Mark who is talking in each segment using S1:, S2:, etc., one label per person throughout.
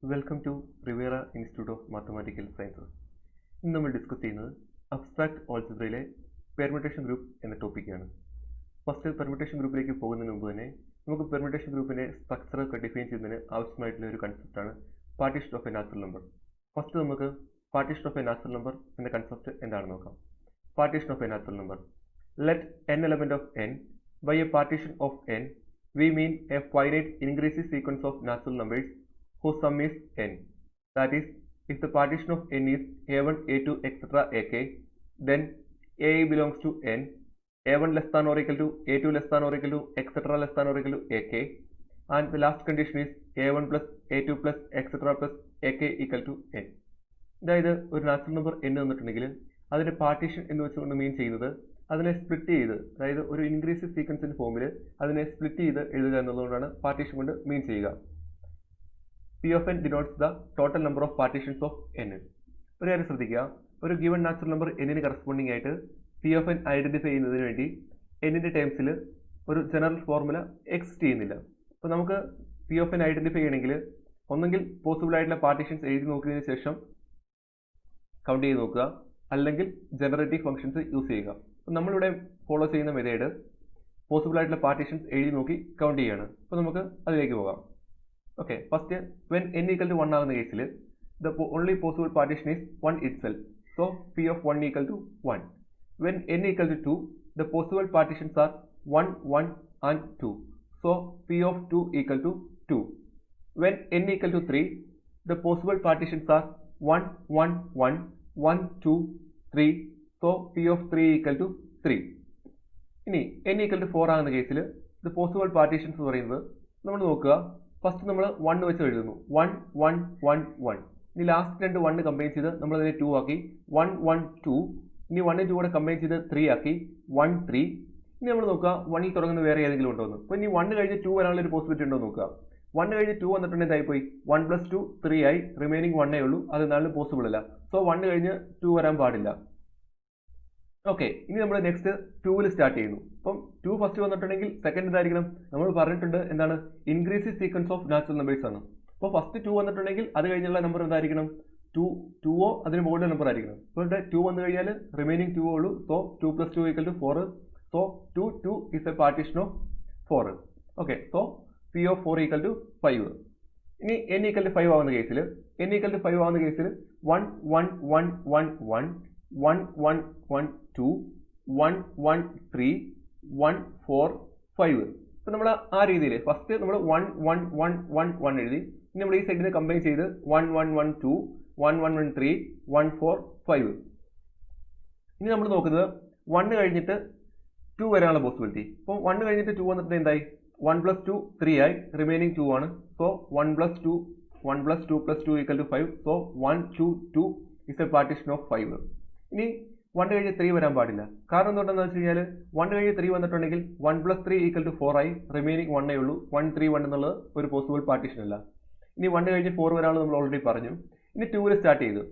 S1: Welcome to Rivera Institute of Mathematical Sciences. ഇന്ന് നമ്മൾ discuss ചെയ്യുന്നത് അബ്സ്ട്രാക്ട് ഓൾജിബ്രയിലെ പെർമുട്ടേഷൻ ഗ്രൂപ്പ് എന്ന ടോപ്പിക്കാണ്. ഫസ്റ്റ് പെർമുട്ടേഷൻ ഗ്രൂപ്പിലേക്ക് പോകുന്നതിന് മുമ്പ് തന്നെ നമുക്ക് പെർമുട്ടേഷൻ ഗ്രൂപ്പിന്റെ സ്ട്രക്ചർ ഒക്കെ ഡിഫൈൻ ചെയ്യുന്നതിന് ആവശ്യമായിട്ടുള്ള ഒരു കൺസെപ്റ്റാണ് partition of a natural number. First നമുക്ക് partition of a natural number എന്ന കൺസെപ്റ്റ് എന്താണെന്ന് നോക്കാം. Partition of a natural number. Let n element of n by a partition of n we mean a finite increasing sequence of natural numbers whose sum is n. That is, if the partition of n is a1, a2, etc. ak, then a belongs to n, a1 less than or equal to, a2 less than or equal to, etc. less than or equal to ak, and the last condition is a1 plus a2 plus etc. plus ak equal to n. അതായത് ഒരു natural number n തന്നിട്ടുണ്ടെങ്കിൽ അതിന്റെ partition എന്ന് വെച്ചുകൊണ്ട് മീൻ ചെയ്യുന്നത് അതിനെ split ചെയ്ത്, അതായത് ഒരു ഇൻക്രീസിവ് സീക്വൻസിന്റെ ഫോമിൽ അതിനെ സ്പ്ലിറ്റ് ചെയ്ത് എഴുതുക എന്നുള്ളതുകൊണ്ടാണ് പാർട്ടീഷൻ കൊണ്ട് മീൻ ചെയ്യുക. P of n denotes the total number of partitions of n. ഒരു കാര്യം ശ്രദ്ധിക്കുക, ഒരു given natural number n corresponding ആയിട്ട് P of n ഐഡന്റിഫൈ ചെയ്യുന്നതിന് വേണ്ടി n ടേംസിൽ ഒരു ജനറൽ ഫോർമുല എക്സിസ്റ്റ് ചെയ്യുന്നില്ല. അപ്പോൾ നമുക്ക് P of n ഐഡന്റിഫൈ ചെയ്യണമെങ്കിൽ ഒന്നെങ്കിൽ പോസിബിൾ ആയിട്ടുള്ള പാർട്ടീഷൻസ് എഴുതി നോക്കിയതിന് ശേഷം കൗണ്ട് ചെയ്ത് നോക്കുക, അല്ലെങ്കിൽ ജനറേറ്റീവ് ഫംഗ്ഷൻസ് യൂസ് ചെയ്യുക. അപ്പോൾ നമ്മളിവിടെ ഫോളോ ചെയ്യുന്ന മെത്തേഡ് പോസിബിൾ ആയിട്ടുള്ള പാർട്ടീഷൻസ് എഴുതി നോക്കി കൗണ്ട് ചെയ്യാണ്. അപ്പോൾ നമുക്ക് അതിലേക്ക് പോകാം. Okay, first, when n equal to 1 ആകുന്ന കേസിൽ the only possible partition is 1 itself. So, P of 1 equal to 1. When n equal to 2, the possible partitions are 1, 1 and 2. So, P of 2 equal to 2. When n equal to 3, the possible partitions are 1, 1, 1, 1, 2, 3. So, P of 3 equal to 3. ഇനി n equal to 4 ആകുന്ന കേസിൽ the possible partitions എന്ന് പറയുന്നത് നമ്മൾ നോക്കുക. First നമ്മൾ 1 വെച്ച് എഴുതുന്നു, 1, 1, 1, 1. ഇനി ലാസ്റ്റ് രണ്ട് 1 കമ്പൈൻ ചെയ്ത് നമ്മൾ അതിനെ 2 ആക്കി, 1, 1, 2. ഇനി 1 2 കൂടെ കമ്പൈൻ ചെയ്ത് 3 ആക്കി, 1, 3. ഇനി നമ്മൾ നോക്കുക 1 തുടങ്ങുന്ന വേറെ ഏതെങ്കിലും ഉണ്ടോ എന്ന്. അപ്പോൾ ഇനി 1 കഴിഞ്ഞ് 2 വരാനുള്ള ഒരു പോസിബിലിറ്റി ഉണ്ടോ നോക്കുക. 1 കഴിഞ്ഞ് 2 വന്നിട്ടുണ്ടെങ്കിൽ എന്തായിപ്പോയി, 1 plus 2 3 ആയി, റിമൈനിങ് 1 ഉള്ളൂ, അത് എന്നാലും പോസിബിൾ അല്ല. സോ 1 കഴിഞ്ഞ് 2 വരാൻ പാടില്ല. ഓക്കെ, ഇനി നമ്മൾ നെക്സ്റ്റ് 2ൽ സ്റ്റാർട്ട് ചെയ്യുന്നു. അപ്പം 2 ഫസ്റ്റ് വന്നിട്ടുണ്ടെങ്കിൽ സെക്കൻഡ് ഇതായിരിക്കണം. നമ്മൾ പറഞ്ഞിട്ടുണ്ട് എന്താണ്, ഇൻക്രീസിവ് സീക്വൻസ് ഓഫ് നാച്ചുറൽ നമ്പേഴ്സ് ആണ്. അപ്പോൾ ഫസ്റ്റ് 2 വന്നിട്ടുണ്ടെങ്കിൽ അത് കഴിഞ്ഞുള്ള നമ്പർ എന്തായിരിക്കണം, 2 അതിന് മുകളിലെ നമ്പർ ആയിരിക്കണം. അപ്പോൾ ഇവിടെ 2 വന്നു കഴിഞ്ഞാൽ റിമൈനിങ് 2 ഉള്ളൂ. So 2 plus 2 equal to 4. So 2 is a partition of 4. Okay, so P of 4 equal to 5. ഇനി n equal to 5 ആവുന്ന കേസിൽ 1, 1, 1, 1, 1, 1, 1, 1, 2, 1, 1, 3, 1, 4, 5. അപ്പോൾ നമ്മൾ ആ രീതിയിൽ ഫസ്റ്റ് നമ്മൾ 1, 1, 1, 1, 1 എഴുതി. ഇനി നമ്മൾ ഈ സൈഡിൽ കമ്പൈൻ ചെയ്ത് 1, 1, 1, 2, 1, 1, 1, 3, 1, 4, 5. ഇനി നമ്മൾ നോക്കുന്നത് 1 കഴിഞ്ഞിട്ട് 2 വരാനുള്ള പോസിബിലിറ്റി. അപ്പോൾ 1 കഴിഞ്ഞിട്ട് 2 വന്നിട്ട് എന്തായി, 1 plus 2 3 ആയി, റിമൈനിങ് 2 ആണ്. So 1 plus 2 plus 2 equal to 5. So 1, 2, 2 is a partition of 5. ഇനി 1 കഴിഞ്ഞ് 3 വരാൻ പാടില്ല. കാരണം എന്തുകൊണ്ടെന്ന് വെച്ച് കഴിഞ്ഞാൽ 1 കഴിഞ്ഞ് 3 വന്നിട്ടുണ്ടെങ്കിൽ 1 plus 3 equal to 4 ആയി, റിമൈനിങ് 1 ഉള്ളൂ. 1, 3, 1 എന്നുള്ളത് ഒരു പോസിബിൾ പാർട്ടീഷൻ അല്ല. ഇനി 1 കഴിഞ്ഞ് 4 വരാനുള്ള നമ്മൾ ഓൾറെഡി പറഞ്ഞു. ഇനി 2ൽ സ്റ്റാർട്ട് ചെയ്തു.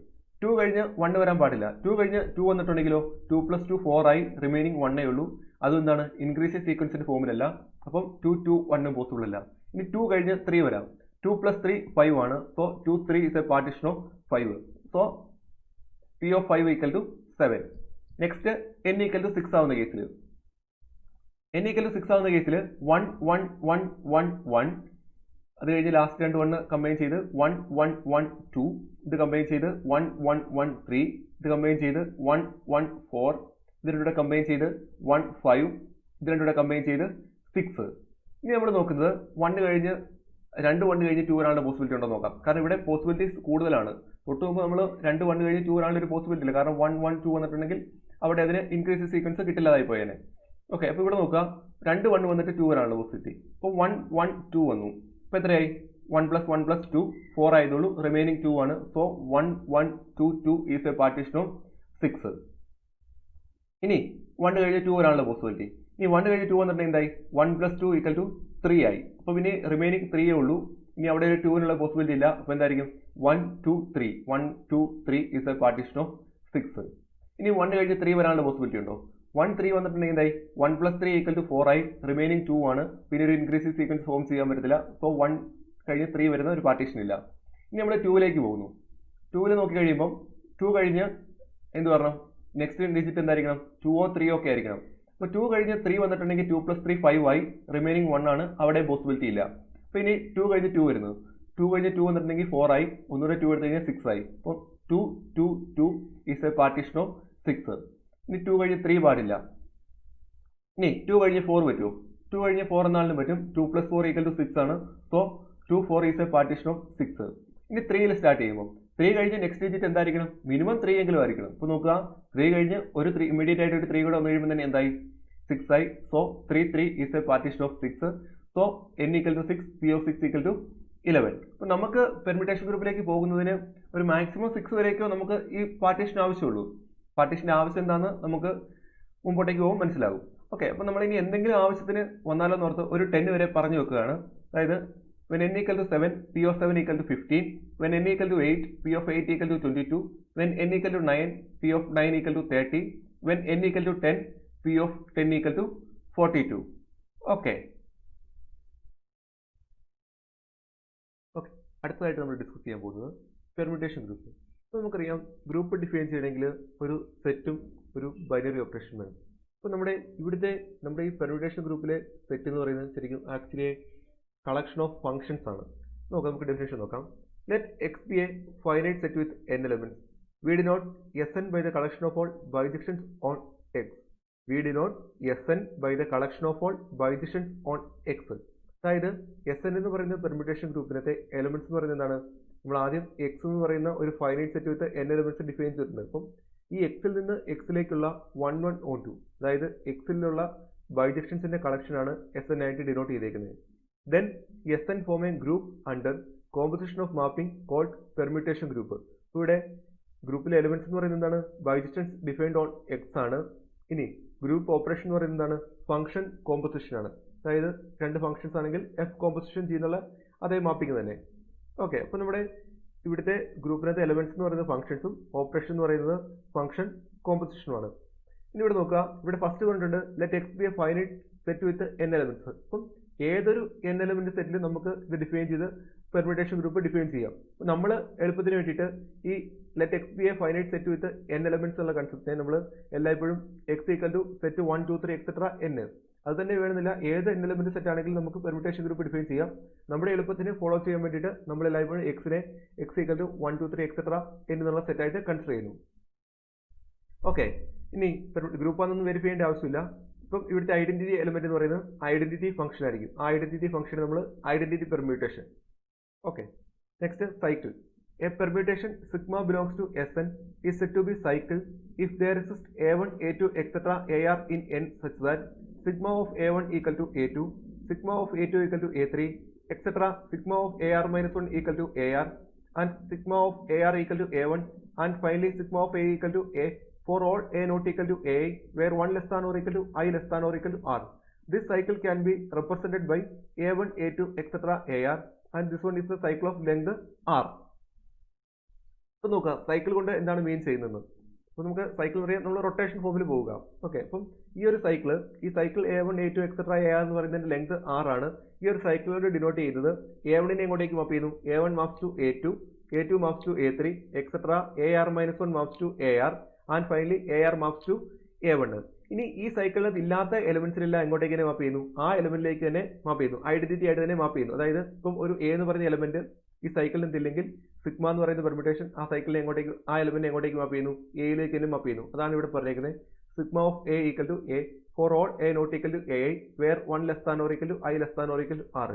S1: 2 കഴിഞ്ഞ് 1 വരാൻ പാടില്ല. 2 കഴിഞ്ഞ് 2 വന്നിട്ടുണ്ടെങ്കിലോ 2 plus 2 4 ആയി, റിമൈനിങ് 1 ഉള്ളൂ. അതെന്താണ്, ഇൻക്രീസിവ് സീക്വൻസിന്റെ ഫോമിലല്ല. അപ്പം 2, 2, 1 പോസിബിൾ അല്ല. ഇനി 2 കഴിഞ്ഞ് 3 വരാം. 2 plus 3 5 ആണ്. So 2, 3 is a partition of 5. So P of 5 equal to 7. Next n equal to 6 ആവുന്ന കേസിൽ 1, 1, 1, 1, 1. അത് കഴിഞ്ഞ് ലാസ്റ്റ് രണ്ട് 1 കമ്പൈൻ ചെയ്ത് 1, 1, 1, 2. ഇത് കമ്പൈൻ ചെയ്ത് 1, 1, 1, 3. ഇത് കമ്പൈൻ ചെയ്ത് 1, 1, 4. ഇത് രണ്ടുകൂടെ കമ്പൈൻ ചെയ്ത് 1, 5. ഇത് രണ്ടുകൂടെ കമ്പൈൻ ചെയ്ത് 6. ഇനി നമ്മൾ നോക്കുന്നത് 1 കഴിഞ്ഞ് 2 വരാനുള്ള പോസിബിലിറ്റി ഉണ്ടോ നോക്കാം. കാരണം ഇവിടെ പോസിബിലിറ്റീസ് കൂടുതലാണ്. തൊട്ട് മുമ്പ് നമ്മൾ 2 1 കഴിഞ്ഞ് 2 വരാനുള്ള ഒരു പോസിബിലിറ്റി ഇല്ല. കാരണം 1, 1, 2 വന്നിട്ടുണ്ടെങ്കിൽ അവിടെ അതിന് ഇൻക്രീസീവ് സീക്വൻസ് കിട്ടില്ലാതായി പോയേനെ. ഓക്കെ, അപ്പോൾ ഇവിടെ നോക്കുക 2 1 വന്നിട്ട് 2 വരാനുള്ള പോസിബിലിറ്റി. അപ്പോൾ 1, 1, 2 വന്നു. അപ്പോൾ എത്രയായി, 1 plus 1 plus 2 4 ആയതുള്ളൂ, റിമൈനിങ് 2 ആണ്. So 1, 1, 2, 2 is A partition of 6. ഇനി 1 കഴിഞ്ഞ് 2 വരാനുള്ള പോസിബിലിറ്റി. ഇനി 1 കഴിഞ്ഞ് 2 വന്നിട്ടുണ്ടെങ്കിൽ എന്തായി, 1 plus 2 equal to 3 ആയി. അപ്പോൾ പിന്നെ റിമൈനിങ് 3 ഉള്ളൂ. ഇനി അവിടെ ഒരു 2 പോസിബിലിറ്റി ഇല്ല. അപ്പോൾ എന്തായിരിക്കും, 1, 2, 3, 1, 2, 3 ഈസ് എ പാർട്ടീഷൻ ഓഫ് 6. ഇനി 1 കഴിഞ്ഞ് 3 വരാനുള്ള പോസിബിലിറ്റി ഉണ്ടോ. 1, 3 വന്നിട്ടുണ്ടെങ്കിൽ എന്തായി, 1 plus 3 equal to 4 ആയി, റിമൈനിങ് 2 ആണ്. പിന്നെ ഒരു ഇൻക്രീസീവ് സീക്വൻസ് ഫോം ചെയ്യാൻ പറ്റത്തില്ല. സോ 1 കഴിഞ്ഞ് 3 വരുന്ന ഒരു പാർട്ടീഷൻ ഇല്ല. ഇനി നമ്മൾ 2ലേക്ക് പോകുന്നു. 2ൽ നോക്കി കഴിയുമ്പോൾ 2 കഴിഞ്ഞ് എന്ത് പറഞ്ഞു, നെക്സ്റ്റ് ഡിജിറ്റ് എന്തായിരിക്കണം, 2 3 ഒക്കെ ആയിരിക്കണം. അപ്പോൾ 2 കഴിഞ്ഞ് 3 വന്നിട്ടുണ്ടെങ്കിൽ 2 + 3 5 ആയി, റിമൈനിങ് 1 ആണ്, അവിടെ പോസിബിലിറ്റി ഇല്ല. അപ്പോൾ ഇനി 2 കഴിഞ്ഞ് 2 വരുന്നു, 2 കഴിഞ്ഞ് 2 വന്നിട്ടുണ്ടെങ്കിൽ 4 ആയി, ഒന്നുകൂടെ 2 എടുത്തു കഴിഞ്ഞാൽ 6 ആയി. അപ്പോൾ 2 2 2 ഈസ് എ പാർട്ടീഷൻ ഓഫ് 6. ഇനി 2 കഴിഞ്ഞ് 3 പാടില്ല. ഇനി 2 കഴിഞ്ഞ് 4 പറ്റുമോ? 2 കഴിഞ്ഞ് 4 എന്നാലും പറ്റും. 2 + 4 = 6 ആണ്. So 2 4 is A partition of 6. ഇനി 3ൽ സ്റ്റാർട്ട് ചെയ്യുമ്പോൾ 3 കഴിഞ്ഞ് നെക്സ്റ്റ് ഡിജിറ്റ് എന്തായിരിക്കണം, മിനിമം 3 എങ്കിലും ആയിരിക്കണം. ഇപ്പോൾ നോക്കുക, 3 കഴിഞ്ഞ് ഒരു 3 ഇമ്മീഡിയറ്റ് ആയിട്ട് ഒരു 3 കൂടെ വന്നു കഴിയുമ്പോൾ തന്നെ എന്തായി, 6 ആയി. So 3 3 is A partition of 6. So n = 6, p of 6 = 11. അപ്പോൾ നമുക്ക് പെർമ്യൂട്ടേഷൻ ഗ്രൂപ്പിലേക്ക് പോകുന്നതിന് ഒരു മാക്സിമം 6 വരെയൊക്കെ നമുക്ക് ഈ പാർട്ടീഷൻ ആവശ്യമുള്ളൂ. പാർട്ടീഷൻ്റെ ആവശ്യം എന്താണെന്ന് നമുക്ക് മുമ്പോട്ടേക്ക് പോകുമ്പോൾ മനസ്സിലാകും. ഓക്കെ, അപ്പോൾ നമ്മൾ ഇനി എന്തെങ്കിലും ആവശ്യത്തിന് വന്നാലോ എന്നോർത്ത് ഒരു 10 വരെ പറഞ്ഞു വെക്കുകയാണ്. അതായത് when n = 7, p of 7 = 15, when n = 8, p of 8 = 22, when n = 9, p of 9 = 30, when n = 10, p of 10 = 42. Okay, അടുത്തതായിട്ട് നമ്മൾ ഡിസ്കസ് ചെയ്യാൻ പോകുന്നത് പെർമ്യൂട്ടേഷൻ ഗ്രൂപ്പ്. അപ്പോൾ നമുക്കറിയാം, ഗ്രൂപ്പ് ഡിഫൈൻ ചെയ്യണമെങ്കിൽ ഒരു സെറ്റും ഒരു ബൈനറി ഓപ്പറേഷൻ വേണം. അപ്പോൾ നമ്മുടെ ഈ പെർമ്യൂട്ടേഷൻ ഗ്രൂപ്പിലെ സെറ്റ് എന്ന് പറയുന്നത് ശരിക്കും ആക്ച്വലി കളക്ഷൻ ഓഫ് ഫംഗ്ഷൻസ് ആണ്. നമുക്ക് ഡെഫിനേഷൻ നോക്കാം. Let X be a finite set with n elements. We denote Sn by the collection of all bijections on x. We denote Sn by the collection of all bijections on x. അതായത് Sn എന്ന് പറയുന്ന permutation ഗ്രൂപ്പിനകത്തെ elements എന്ന് പറയുന്നത് എന്താണ്, നമ്മൾ ആദ്യം x എന്ന് പറയുന്ന ഒരു finite set with n elements define ചെയ്തിട്ടുണ്ട്. അപ്പം ഈ എക്സിൽ നിന്ന് എക്സിലേക്കുള്ള 1 1 on 2, അതായത് എക്സിലുള്ള ബൈജക്ഷൻസിന്റെ കളക്ഷനാണ് Sn ആയിട്ട് ഡിനോട്ട് ചെയ്തേക്കുന്നത്. Then Sn form a group under composition of mapping called permutation group. ഇവിടെ ഗ്രൂപ്പിലെ എലിമെന്റ്സ് എന്ന് പറയുന്നത് എന്താണ്, ബൈജക്ഷൻസ് ഡിഫൈൻഡ് ഓൺ എക്സ് ആണ്. ഇനി ഗ്രൂപ്പ് ഓപ്പറേഷൻ എന്ന് പറയുന്നത് എന്താണ്, ഫംഗ്ഷൻ കോമ്പോസിഷൻ ആണ്. അതായത് രണ്ട് ഫംഗ്ഷൻസ് ആണെങ്കിൽ എഫ് കോമ്പോസിഷൻ ചെയ്യുന്നുള്ള അതേ മാപ്പിംഗ് തന്നെ. ഓക്കെ, അപ്പോൾ നമ്മുടെ ഇവിടുത്തെ ഗ്രൂപ്പിനകത്തെ എലിമെന്റ്സ് എന്ന് പറയുന്നത് ഫംഗ്ഷൻസും ഓപ്പറേഷൻ എന്ന് പറയുന്നത് ഫംഗ്ഷൻ കോമ്പോസിഷനുമാണ്. ഇനി ഇവിടെ നോക്കുക, ഇവിടെ ഫസ്റ്റ് പറഞ്ഞിട്ടുണ്ട് let X be a finite set with n elements. അപ്പം ഏതൊരു n എലമെന്റ് സെറ്റിൽ നമുക്ക് ഇത് ഡിഫൈൻ ചെയ്ത് പെർമ്യൂട്ടേഷൻ ഗ്രൂപ്പ് ഡിഫൈൻ ചെയ്യാം. നമ്മൾ എളുപ്പത്തിന് വേണ്ടിയിട്ട് ഈ let X be a finite set with n elements എന്നുള്ള കൺസെപ്റ്റിനെ നമ്മൾ എല്ലായ്പ്പോഴും x = സെറ്റ് 1 2 3 etc. n. അത് തന്നെ വേണമെന്നില്ല, ഏത് n എലമെന്റ് സെറ്റ് ആണെങ്കിലും നമുക്ക് പെർമ്യൂട്ടേഷൻ ഗ്രൂപ്പ് ഡിഫൈൻ ചെയ്യാം. നമ്മുടെ എളുപ്പത്തിന് ഫോളോ ചെയ്യാൻ വേണ്ടിയിട്ട് നമ്മൾ എല്ലായ്പ്പോഴും x-നെ x = 1 2 3 etc. എന്നുള്ള സെറ്റായിട്ട് കൺസിഡർ ചെയ്യുന്നു. ഓക്കെ, ഇനി ഗ്രൂപ്പ് ആണെന്നൊന്നും വെരിഫൈ ചെയ്യേണ്ട ആവശ്യമില്ല. ഇപ്പം ഇവിടുത്തെ ഐഡന്റിറ്റി എലിമെന്റ് എന്ന് പറയുന്നത് ഐഡന്റിറ്റി ഫംഗ്ഷൻ ആയിരിക്കും. ആ ഐഡന്റിറ്റി ഫംഗ്ഷൻ നമ്മൾ identity permutation. Okay, next cycle. A permutation sigma belongs to Sn is said to be cycle if there exist a1 a2 etc. ar in n such that sigma of a1 equal to a2, sigma of a2 equal to a3 etc. sigma of ar minus 1 equal to ar and sigma of ar equal to a1 and finally sigma of a equal to a for all a not equal to a where 1 less than or equal to I less than or equal to r. This cycle can be represented by a1 a2 etc. ar and this one is the cycle of length r. അപ്പോൾ നോക്കുക, cycle കൊണ്ട് എന്താണ് മീൻ ചെയ്യുന്നത്. അപ്പോൾ നമുക്ക് cycle പറയാം, നമ്മൾ rotation ഫോമിൽ പോവുക. ഓക്കെ, അപ്പം ഈ cycle a1 a2 etc. ar എന്ന് പറയുന്നതിന്റെ ലെങ്ത് r ആണ്. ഈ ഒരു സൈക്കിളോട് ഡിനോട്ട് ചെയ്യുന്നത് a1നെ എങ്ങോട്ടേക്ക് മാപ്പ് ചെയ്യുന്നു, a1 maps to a2, a2 maps to a3 etc. ar minus 1 maps to ar and finally ar maps to a1. ഇനി ഈ സൈക്കിളിനകത്ത് ഇല്ലാത്ത എലമെന്റ്സിലെല്ലാം എങ്ങോട്ടേക്ക് തന്നെ മാപ്പ് ചെയ്യുന്നു, ആ എലമെന്റിലേക്ക് തന്നെ മാപ്പ് ചെയ്യുന്നു, ഐഡന്റിറ്റി ആയിട്ട് തന്നെ മാപ്പ് ചെയ്യുന്നു. അതായത് ഇപ്പം ഒരു എ എന്ന് പറയുന്ന എലമെന്റ് ഈ സൈക്കിളിന് ഇല്ലെങ്കിൽ സിഗ്മ എന്ന് പറയുന്ന പെർമ്യൂട്ടേഷൻ ആ സൈക്കിളിനെ എങ്ങോട്ടേക്ക്, ആ എലമെന്റ് എങ്ങോട്ടേക്ക് മാപ്പ് ചെയ്യുന്നു, എയിലേക്ക് തന്നെ മാപ്പ് ചെയ്യുന്നു. അതാണ് ഇവിടെ പറഞ്ഞേക്കുന്നത് sigma of a equal to a for all a not equal to a where 1 less than or equal to I less than or equal to r.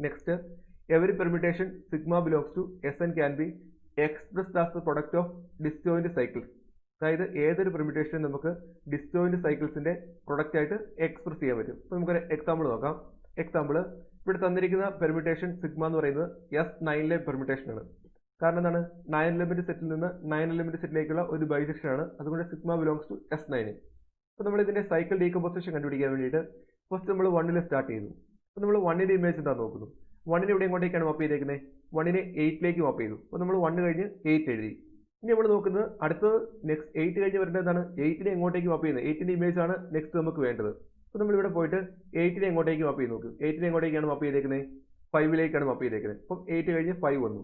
S1: Next, every permutation sigma belongs to Sn can be expressed as the product of disjoint cycles. അതായത് ഏതൊരു പെർമ്യൂട്ടേഷനും നമുക്ക് disjoint സൈക്കിൾസിന്റെ product ആയിട്ട് express ചെയ്യാൻ പറ്റും. അപ്പോൾ നമുക്കൊരു example നോക്കാം. എക്സാമ്പിൾ, ഇവിടെ തന്നിരിക്കുന്ന പെർമ്യൂട്ടേഷൻ സിഗ്മ എന്ന് പറയുന്നത് S9ലെ പെർമ്യൂട്ടേഷൻ ആണ്. കാരണം എന്താണ്, 9 എലമെന്റ് സെറ്റിൽ നിന്ന് 9 എലമെന്റ് സെറ്റിലേക്കുള്ള ഒരു ബൈജക്ഷൻ ആണ്. അതുകൊണ്ട് സിഗ്മ ബിലോങ്സ് ടു S9. അപ്പോൾ നമ്മൾ ഇതിന്റെ സൈക്കിൾ ഡീകമ്പോസിഷൻ കണ്ടുപിടിക്കാൻ വേണ്ടിയിട്ട് ഫസ്റ്റ് നമ്മൾ 1ൽ സ്റ്റാർട്ട് ചെയ്യുന്നു. അപ്പോൾ നമ്മൾ 1ന്റെ ഇമേജ് എന്താ നോക്കുന്നു. 1നെ ഇവിടെ എങ്ങോട്ടേക്കാണ് മാപ്പ് ചെയ്തേക്കുന്നത്, 1നെ 8ലേക്ക് മാപ്പ് ചെയ്തു. അപ്പോൾ നമ്മൾ 1 കഴിഞ്ഞ് 8 എഴുതി. ഇനി നമ്മൾ നോക്കുന്നത് അടുത്തത് നെക്സ്റ്റ് 8 കഴിഞ്ഞ് വരുന്നത് എന്താണ്, 8നെ എങ്ങോട്ടേക്ക് മാപ്പ് ചെയ്യുന്നത്, 8ന്റെ ഇമേജ് ആണ് നെക്സ്റ്റ് നമുക്ക് വേണ്ടത്. അപ്പോൾ നമ്മൾ ഇവിടെ പോയിട്ട് 8നെ എങ്ങോട്ടേക്ക് മാപ്പ് ചെയ്ത് നോക്കും. 8നെ എങ്ങോട്ടേക്കാണ് മാപ്പ് ചെയ്തേക്കുന്നത്, 5ലേക്കാണ് മാപ്പ് ചെയ്തേക്കുന്നത്. അപ്പം 8 കഴിഞ്ഞ് 5 വന്നു.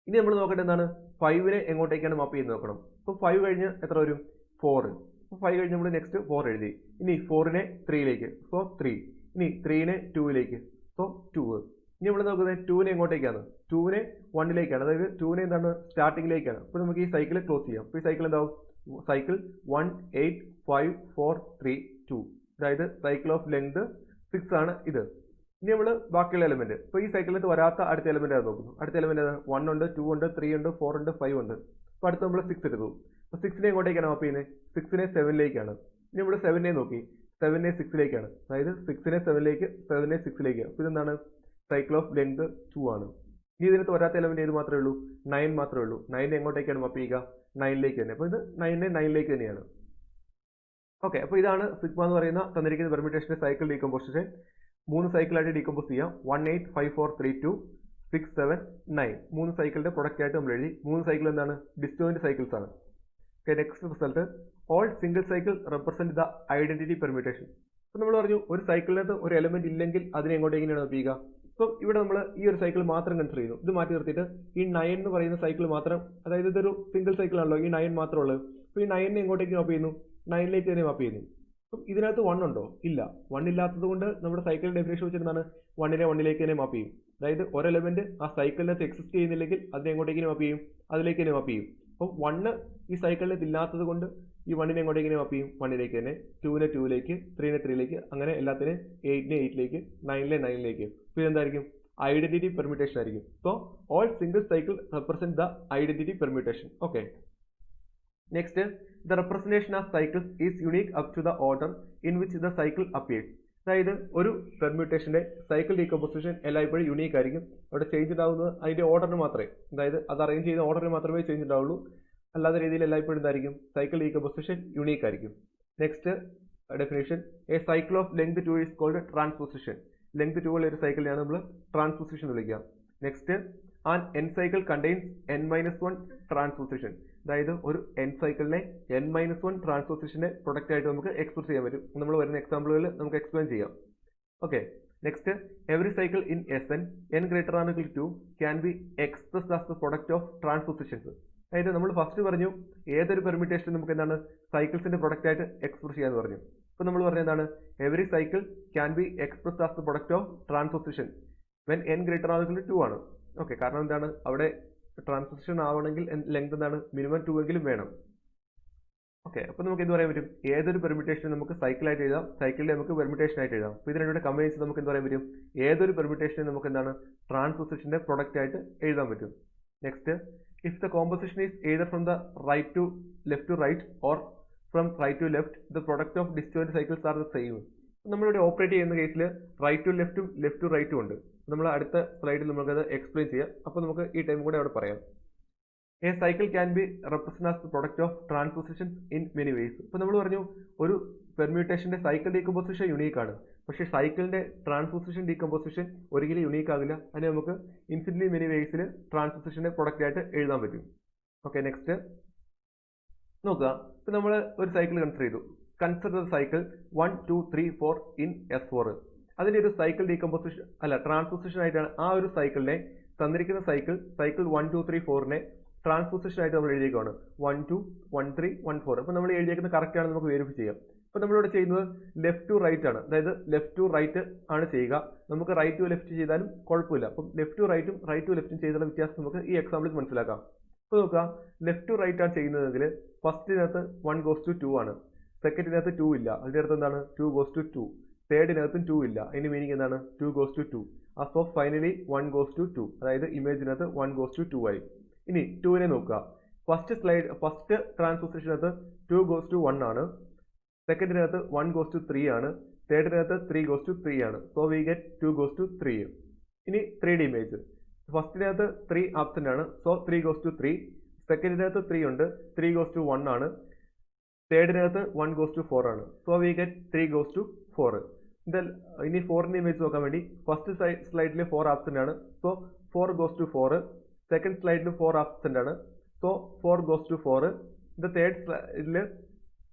S1: ഇനി നമ്മൾ നോക്കേണ്ടത് എന്താണ്? 5നെ എങ്ങോട്ടേക്കാണ് മാപ്പ് ചെയ്ത് നോക്കണം. അപ്പോൾ 5 കഴിഞ്ഞ് എത്ര വരും? 4. അപ്പോൾ 5 കഴിഞ്ഞ് നമ്മൾ നെക്സ്റ്റ് 4 എഴുതി. ഇനി 4നെ 3ലേക്ക്, സോ 3. ഇനി 3നെ 2ലേക്ക്, സോ 2. ഇനി നമ്മൾ നോക്കുന്നത് 2നെ എങ്ങോട്ടേക്കാണ്? 2നെ 1ലേക്കാണ്, അതായത് 2നെ എന്താണ്? സ്റ്റാർട്ടിങ്ങിലേക്കാണ്. അപ്പോൾ നമുക്ക് ഈ സൈക്കിൾ ക്ലോസ് ചെയ്യാം. അപ്പോൾ ഈ സൈക്കിൾ എന്താവും? സൈക്കിൾ 1 8 5 4 3 2, അതായത് സൈക്കിൾ ഓഫ് ലെങ്ത് 6 ആണ് ഇത്. ഇനി നമ്മൾ ബാക്കിയുള്ള എലമെന്റ്, ഇപ്പോൾ ഈ സൈക്കിളിനകത്ത് വരാത്ത അടുത്ത എലമെന്റ് ആണ് നോക്കുന്നു. അടുത്ത എലമെന്റ് 1 ഉണ്ട്, 2 ഉണ്ട്, 3 ഉണ്ട്, 4 ഉണ്ട്, 5 ഉണ്ട്. അപ്പോൾ അടുത്ത് നമ്മൾ 6 എടുത്തു. അപ്പോൾ 6നെ എങ്ങോട്ടേക്കാണ് മാപ്പ് ചെയ്യുന്നത്? 6നെ 7ലേക്കാണ്. ഇനി നമ്മൾ 7നെ നോക്കി, 7നെ 6ലേക്കാണ്, അതായത് 6നെ 7ലേക്ക്, 7നെ 6ലേക്ക്. അപ്പോൾ ഇതെന്താണ്? സൈക്കിൾ ഓഫ് ലെങ്ത് 2 ആണ്. ഇനി ഇതിനകത്ത് വരാത്ത എലമെന്റ് ഏത് മാത്രമേ ഉള്ളൂ? 9 മാത്രമേ ഉള്ളൂ. 9നെ എങ്ങോട്ടേക്കാണ് മാപ്പ് ചെയ്യുക? 9ലേക്ക് തന്നെ. അപ്പോൾ ഇത് 9നെ 9ലേക്ക് തന്നെയാണ്. ഓക്കെ, അപ്പോൾ ഇതാണ് സിഗ്മ എന്ന് പറയുന്ന തന്നിരിക്കുന്ന പെർമ്യൂട്ടേഷന്റെ സൈക്കിൾ ഡീകമ്പോസിഷൻ. 3 സൈക്കിളായിട്ട് ഡീകമ്പോസ് ചെയ്യാം. 1 8 5 4 3 2 6 7 9. 3 സൈക്കിളിന്റെ പ്രൊഡക്റ്റ് ആയിട്ട് നമ്മൾ എഴുതി. 3 സൈക്കിൾ എന്താണ്? ഡിസ്റ്റോയിന്റ് സൈക്കിൾസ് ആണ്. Okay, next result, all single cycle represent the identity permutation. അപ്പോൾ നമ്മൾ പറഞ്ഞു ഒരു സൈക്കിളിനകത്ത് ഒരു എലമെന്റ് ഇല്ലെങ്കിൽ അതിനെ എങ്ങോട്ടേക്കാണ് മാപ്പ് ചെയ്യുക? അപ്പം ഇവിടെ നമ്മൾ ഈ ഒരു സൈക്കിൾ മാത്രം കൺസിഡർ ചെയ്യുന്നു. ഇത് മാറ്റി നിർത്തിയിട്ട് ഈ 9 എന്ന് പറയുന്ന സൈക്കിൾ മാത്രം, അതായത് ഇതൊരു സിംഗിൾ സൈക്കിൾ ആണല്ലോ, ഈ 9 മാത്രമേ ഉള്ളൂ. അപ്പോൾ ഈ 9നെ എങ്ങോട്ടേക്ക് മാപ്പ് ചെയ്യുന്നു? 9ലേക്ക് തന്നെ മാപ്പ് ചെയ്യുന്നു. അപ്പം ഇതിനകത്ത് 1 ഉണ്ടോ? ഇല്ല. 1 ഇല്ലാത്തത് കൊണ്ട് നമ്മുടെ സൈക്കിൾ ഡെഫിനേഷൻ വെച്ചിരുന്നാണ് 1നെ 1ലേക്ക് തന്നെ മാപ്പ് ചെയ്യും. അതായത് ഒരു എലമെന്റ് ആ സൈക്കിളിനകത്ത് എക്സിസ്റ്റ് ചെയ്യുന്നില്ലെങ്കിൽ അതിനെ എങ്ങോട്ടേക്ക് മാപ്പ് ചെയ്യും? അതിലേക്ക് തന്നെ മാപ്പ് ചെയ്യും. അപ്പം 1 ഈ സൈക്കിളിനകത്ത് ഇല്ലാത്തത് കൊണ്ട് ഈ 1നെ എങ്ങോട്ടേക്ക് മാപ്പ് ചെയ്യും? 1ലേക്ക് തന്നെ. 2നെ 2ലേക്ക്, 3നെ 3ലേക്ക്, അങ്ങനെ എല്ലാത്തിനെയും 8നെ 8ലേക്ക്, 9നെ 9ലേക്ക്. അപ്പോൾ ഇതെന്തായിരിക്കും? ഐഡന്റിറ്റി പെർമ്യൂട്ടേഷൻ ആയിരിക്കും. So all single cycle represent the identity permutation. Okay, next, the representation of cycles is unique up to the order in which the cycle appears. അതായത് ഒരു പെർമ്യൂട്ടേഷന്റെ സൈക്കിൾ ഡീകമ്പോസിഷൻ എല്ലായ്പ്പോഴും യുണീക്ക് ആയിരിക്കും. അവിടെ ചേഞ്ച് ഉണ്ടാവുന്നത് അതിന്റെ ഓർഡറിന് മാത്രമേ, അതായത് അത് അറേഞ്ച് ചെയ്യുന്ന ഓർഡറിന് മാത്രമേ ചേഞ്ച് ഉണ്ടാവുള്ളൂ. അല്ലാത്ത രീതിയിൽ എല്ലായ്പ്പോഴും എന്തായിരിക്കും? സൈക്കിൾ ഡീകമ്പോസിഷൻ യുണീക്ക് ആയിരിക്കും. Next definition, a cycle of length 2 is called transposition. Length 2 ഉള്ള ഒരു സൈക്കിളിനെയാണ് നമ്മൾ ട്രാൻസ്പോസിഷൻ വിളിക്കുക. Next, an n cycle contains n-1 transposition. അതായത് ഒരു n സൈക്കിളിനെ n-1 ട്രാൻസ്പോസിഷന്റെ പ്രൊഡക്റ്റ് ആയിട്ട് നമുക്ക് എക്സ്പ്രസ് ചെയ്യാൻ പറ്റും. നമ്മൾ വരുന്ന എക്സാമ്പിളുകളിൽ നമുക്ക് എക്സ്പ്ലെയിൻ ചെയ്യാം. Okay, next, every cycle in Sn n greater than or equal to can be expressed as the product of transpositions. അതായത് നമ്മൾ ഫസ്റ്റ് പറഞ്ഞു ഏതൊരു പെർമ്യൂട്ടേഷൻ നമുക്ക് എന്താണ്? സൈക്കിൾസിന്റെ പ്രൊഡക്റ്റ് ആയിട്ട് എക്സ്പ്രസ് ചെയ്യാന്ന് പറഞ്ഞു. അപ്പോൾ നമ്മൾ പറഞ്ഞ എന്താണ്? Every cycle can be expressed as the product of transposition when n greater than or equal to 2 ആണ്. ഓക്കെ, കാരണം എന്താണ്? അവിടെ ട്രാൻസ്പോസിഷൻ ആവണമെങ്കിൽ ലെങ്ത് എന്താണ്? മിനിമം 2 എങ്കിലും വേണം. ഓക്കെ, അപ്പോൾ നമുക്ക് എന്ത് പറയാൻ പറ്റും? ഏതൊരു പെർമ്യൂട്ടേഷൻ നമുക്ക് സൈക്കിളായിട്ട് എഴുതാം, സൈക്കിളിനെ നമുക്ക് പെർമ്യൂട്ടേഷൻ ആയിട്ട് എഴുതാം. അപ്പോൾ ഇതിനെ കമ്പൈൻസ് നമുക്ക് എന്ത് പറയാൻ പറ്റും? ഏതൊരു പെർമ്യൂട്ടേഷനെ നമുക്ക് എന്താണ്? ട്രാൻസ്പോസിഷന്റെ പ്രൊഡക്റ്റ് ആയിട്ട് എഴുതാൻ പറ്റും. Next, if the composition is either from the right to left to right or from right to left, the product of disjoint cycles are the same. നമ്മളിവിടെ ഓപ്പറേറ്റ് ചെയ്യുന്ന കേസിൽ റൈറ്റ് ടു ലെഫ്റ്റും ലെഫ്റ്റ് ടു റൈറ്റും ഉണ്ട്. നമ്മൾ അടുത്ത സ്ലൈഡിൽ നമുക്കത് എക്സ്പ്ലെയിൻ ചെയ്യാം. അപ്പോൾ നമുക്ക് ഈ ടൈം കൂടെ അവിടെ പറയാം. A cycle can be represent as the product of transposition in many vase. ഇപ്പോൾ നമ്മൾ പറഞ്ഞു ഒരു പെർമ്യൂട്ടേഷന്റെ സൈക്കിൾ ഡീകമ്പോസിഷൻ യുണീക്ക് ആണ്. പക്ഷേ സൈക്കിളിന്റെ ട്രാൻസ്പോസിഷൻ ഡീകമ്പോസിഷൻ ഒരിക്കലും യുണീക്ക് ആകില്ല. അതിനെ നമുക്ക് ഇൻഫിനിറ്റ്ലി മെനി വേസിൽ ട്രാൻസ്പോസിഷന്റെ പ്രൊഡക്റ്റ് ആയിട്ട് എഴുതാൻ പറ്റും. ഓക്കെ, നെക്സ്റ്റ് നോക്കുക. ഇപ്പോൾ നമ്മൾ ഒരു സൈക്കിൾ കൺസിഡർ ചെയ്തു. Consider the cycle 1 2 3 4 in S4. അതിന്റെ ഒരു സൈക്കിൾ ഡീകമ്പോസിഷൻ അല്ല ട്രാൻസ്പോസിഷൻ ആയിട്ടാണ് ആ ഒരു സൈക്കിളിനെ തന്നിരിക്കുന്ന സൈക്കിൾ 1 2 3 4നെ ട്രാൻസ്പോസിഷൻ ആയിട്ട് നമ്മൾ എഴുതിയേക്കാണ്. 1 2 1 3 1 4. അപ്പോൾ നമ്മൾ എഴുതിയേക്കുന്ന കറക്റ്റ് ആണ് നമുക്ക് വെരിഫൈ ചെയ്യാം. അപ്പോൾ നമ്മളിവിടെ ചെയ്യുന്നത് ലെഫ്റ്റ് ടു റൈറ്റ് ആണ്, അതായത് ലെഫ്റ്റ് ടു റൈറ്റ് ആണ് ചെയ്യുക. നമുക്ക് റൈറ്റ് ടു ലെഫ്റ്റ് ചെയ്താലും കുഴപ്പമില്ല. അപ്പം ലെഫ്റ്റ് ടു റൈറ്റും റൈറ്റ് ടു ലെഫ്റ്റും ചെയ്തുള്ള വ്യത്യാസം നമുക്ക് ഈ എക്സാമ്പിളിൽ മനസ്സിലാക്കാം. അപ്പോൾ നോക്കുക, ലെഫ്റ്റ് ടു റൈറ്റ് ആണ് ചെയ്യുന്നതെങ്കിൽ ഫസ്റ്റിനകത്ത് 1 goes to 2 ആണ്. സെക്കൻഡിനകത്ത് 2 ഇല്ല, അതിൻ്റെ അടുത്ത് എന്താണ്? 2 goes to 2. തേർഡിനകത്തും 2 ഇല്ല, അതിന്റെ മീനിങ് എന്താണ്? 2 goes to 2. അപ്പോൾ ഫൈനലി 1 goes to 2, അതായത് ഇമേജിനകത്ത് 1 goes to 2 ആയി. ഇനി 2നെ നോക്കുക. ഫസ്റ്റ് ട്രാൻസ്പോസിഷനകത്ത് 2 goes to 1 ആണ്. സെക്കൻഡിനകത്ത് 1 goes to 3 ആണ്. തേർഡിനകത്ത് 3 goes to 3 ആണ്. So we get 2 goes to 3. ഇനി 3D ഇമേജ്. ഫസ്റ്റിനകത്ത് 3 ആബ്സെന്റ് ആണ്, സോ 3 goes to 3. സെക്കൻഡിനകത്ത് 3 ഉണ്ട്, 3 goes to 1 ആണ്. തേർഡിനകത്ത് 1 goes to 4 ആണ്. So we get 3 goes to 4. ഇനി 4ന്റെ ഇമേജ് നോക്കാൻ വേണ്ടി ഫസ്റ്റ് സ്ലൈഡിൽ 4 ആബ്സെന്റ് ആണ്, സോ 4 goes to 4. സെക്കൻഡ് സ്ലൈഡിൽ 4 ആബ്സെന്റ് ആണ്, സോ 4 goes to 4. ഇത്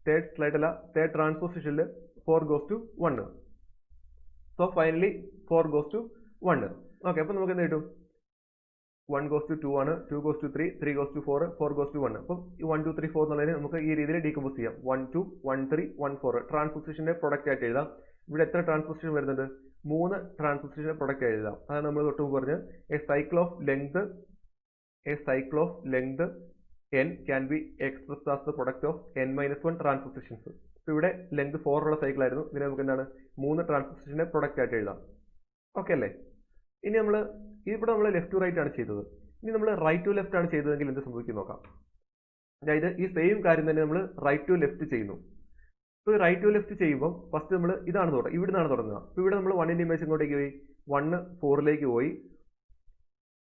S1: തേർഡ് ട്രാൻസ്പോസിഷനിൽ 4 goes to 1. So finally 4 goes to 1. Okay, അപ്പോൾ നമുക്ക് എന്ത് കിട്ടും? 1 goes to 2 ആണ്, 2 goes to 3, 3 goes to 4, 4 goes to 1. അപ്പം ഈ 1 2 3 4 എന്നുള്ളതിന് നമുക്ക് ഈ രീതിയിൽ ഡീകമ്പോസ് ചെയ്യാം. 1 2 1 3 1 4 ട്രാൻസ്പോസിഷന്റെ പ്രൊഡക്റ്റ് ആയിട്ട് എഴുതാം. ഇവിടെ എത്ര ട്രാൻസ്പോസിഷൻ വരുന്നുണ്ട്? 3 ട്രാൻസ്പോസിഷന്റെ പ്രൊഡക്റ്റ് ആയിട്ട് എഴുതാം. അതാണ് നമ്മൾ തൊട്ട് മുമ്പ് പറഞ്ഞത് A cycle of length n can be expressed as the product of n minus 1 ട്രാൻസ്പോസിഷൻസ്. അപ്പോൾ ഇവിടെ ലെങ്ത് 4 ഉള്ള സൈക്കിൾ ആയിരുന്നു. ഇതിനെ നമുക്ക് എന്താണ് 3 ട്രാൻസ്പോസിഷന്റെ പ്രൊഡക്റ്റ് ആയിട്ട് എഴുതാം. ഓക്കെ അല്ലേ? ഇനി ഇവിടെ നമ്മൾ ലെഫ്റ്റ് ടു റൈറ്റ് ആണ് ചെയ്തത്. ഇനി നമ്മൾ റൈറ്റ് ടു ലെഫ്റ്റ് ആണ് ചെയ്തതെങ്കിൽ എന്ത് സംഭവിക്കും നോക്കാം. അതായത് ഈ സെയിം കാര്യം തന്നെ നമ്മൾ റൈറ്റ് ടു ലെഫ്റ്റ് ചെയ്യുന്നു. ഇപ്പോൾ റൈറ്റ് ടു ലെഫ്റ്റ് ചെയ്യുമ്പോൾ ഫസ്റ്റ് നമ്മൾ ഇവിടുന്നാണ് തുടങ്ങുക. അപ്പോൾ ഇവിടെ നമ്മൾ 1ന്റെ ഇമേജ് എങ്ങോട്ടേക്ക് പോയി? 1 4ലേക്ക് പോയി,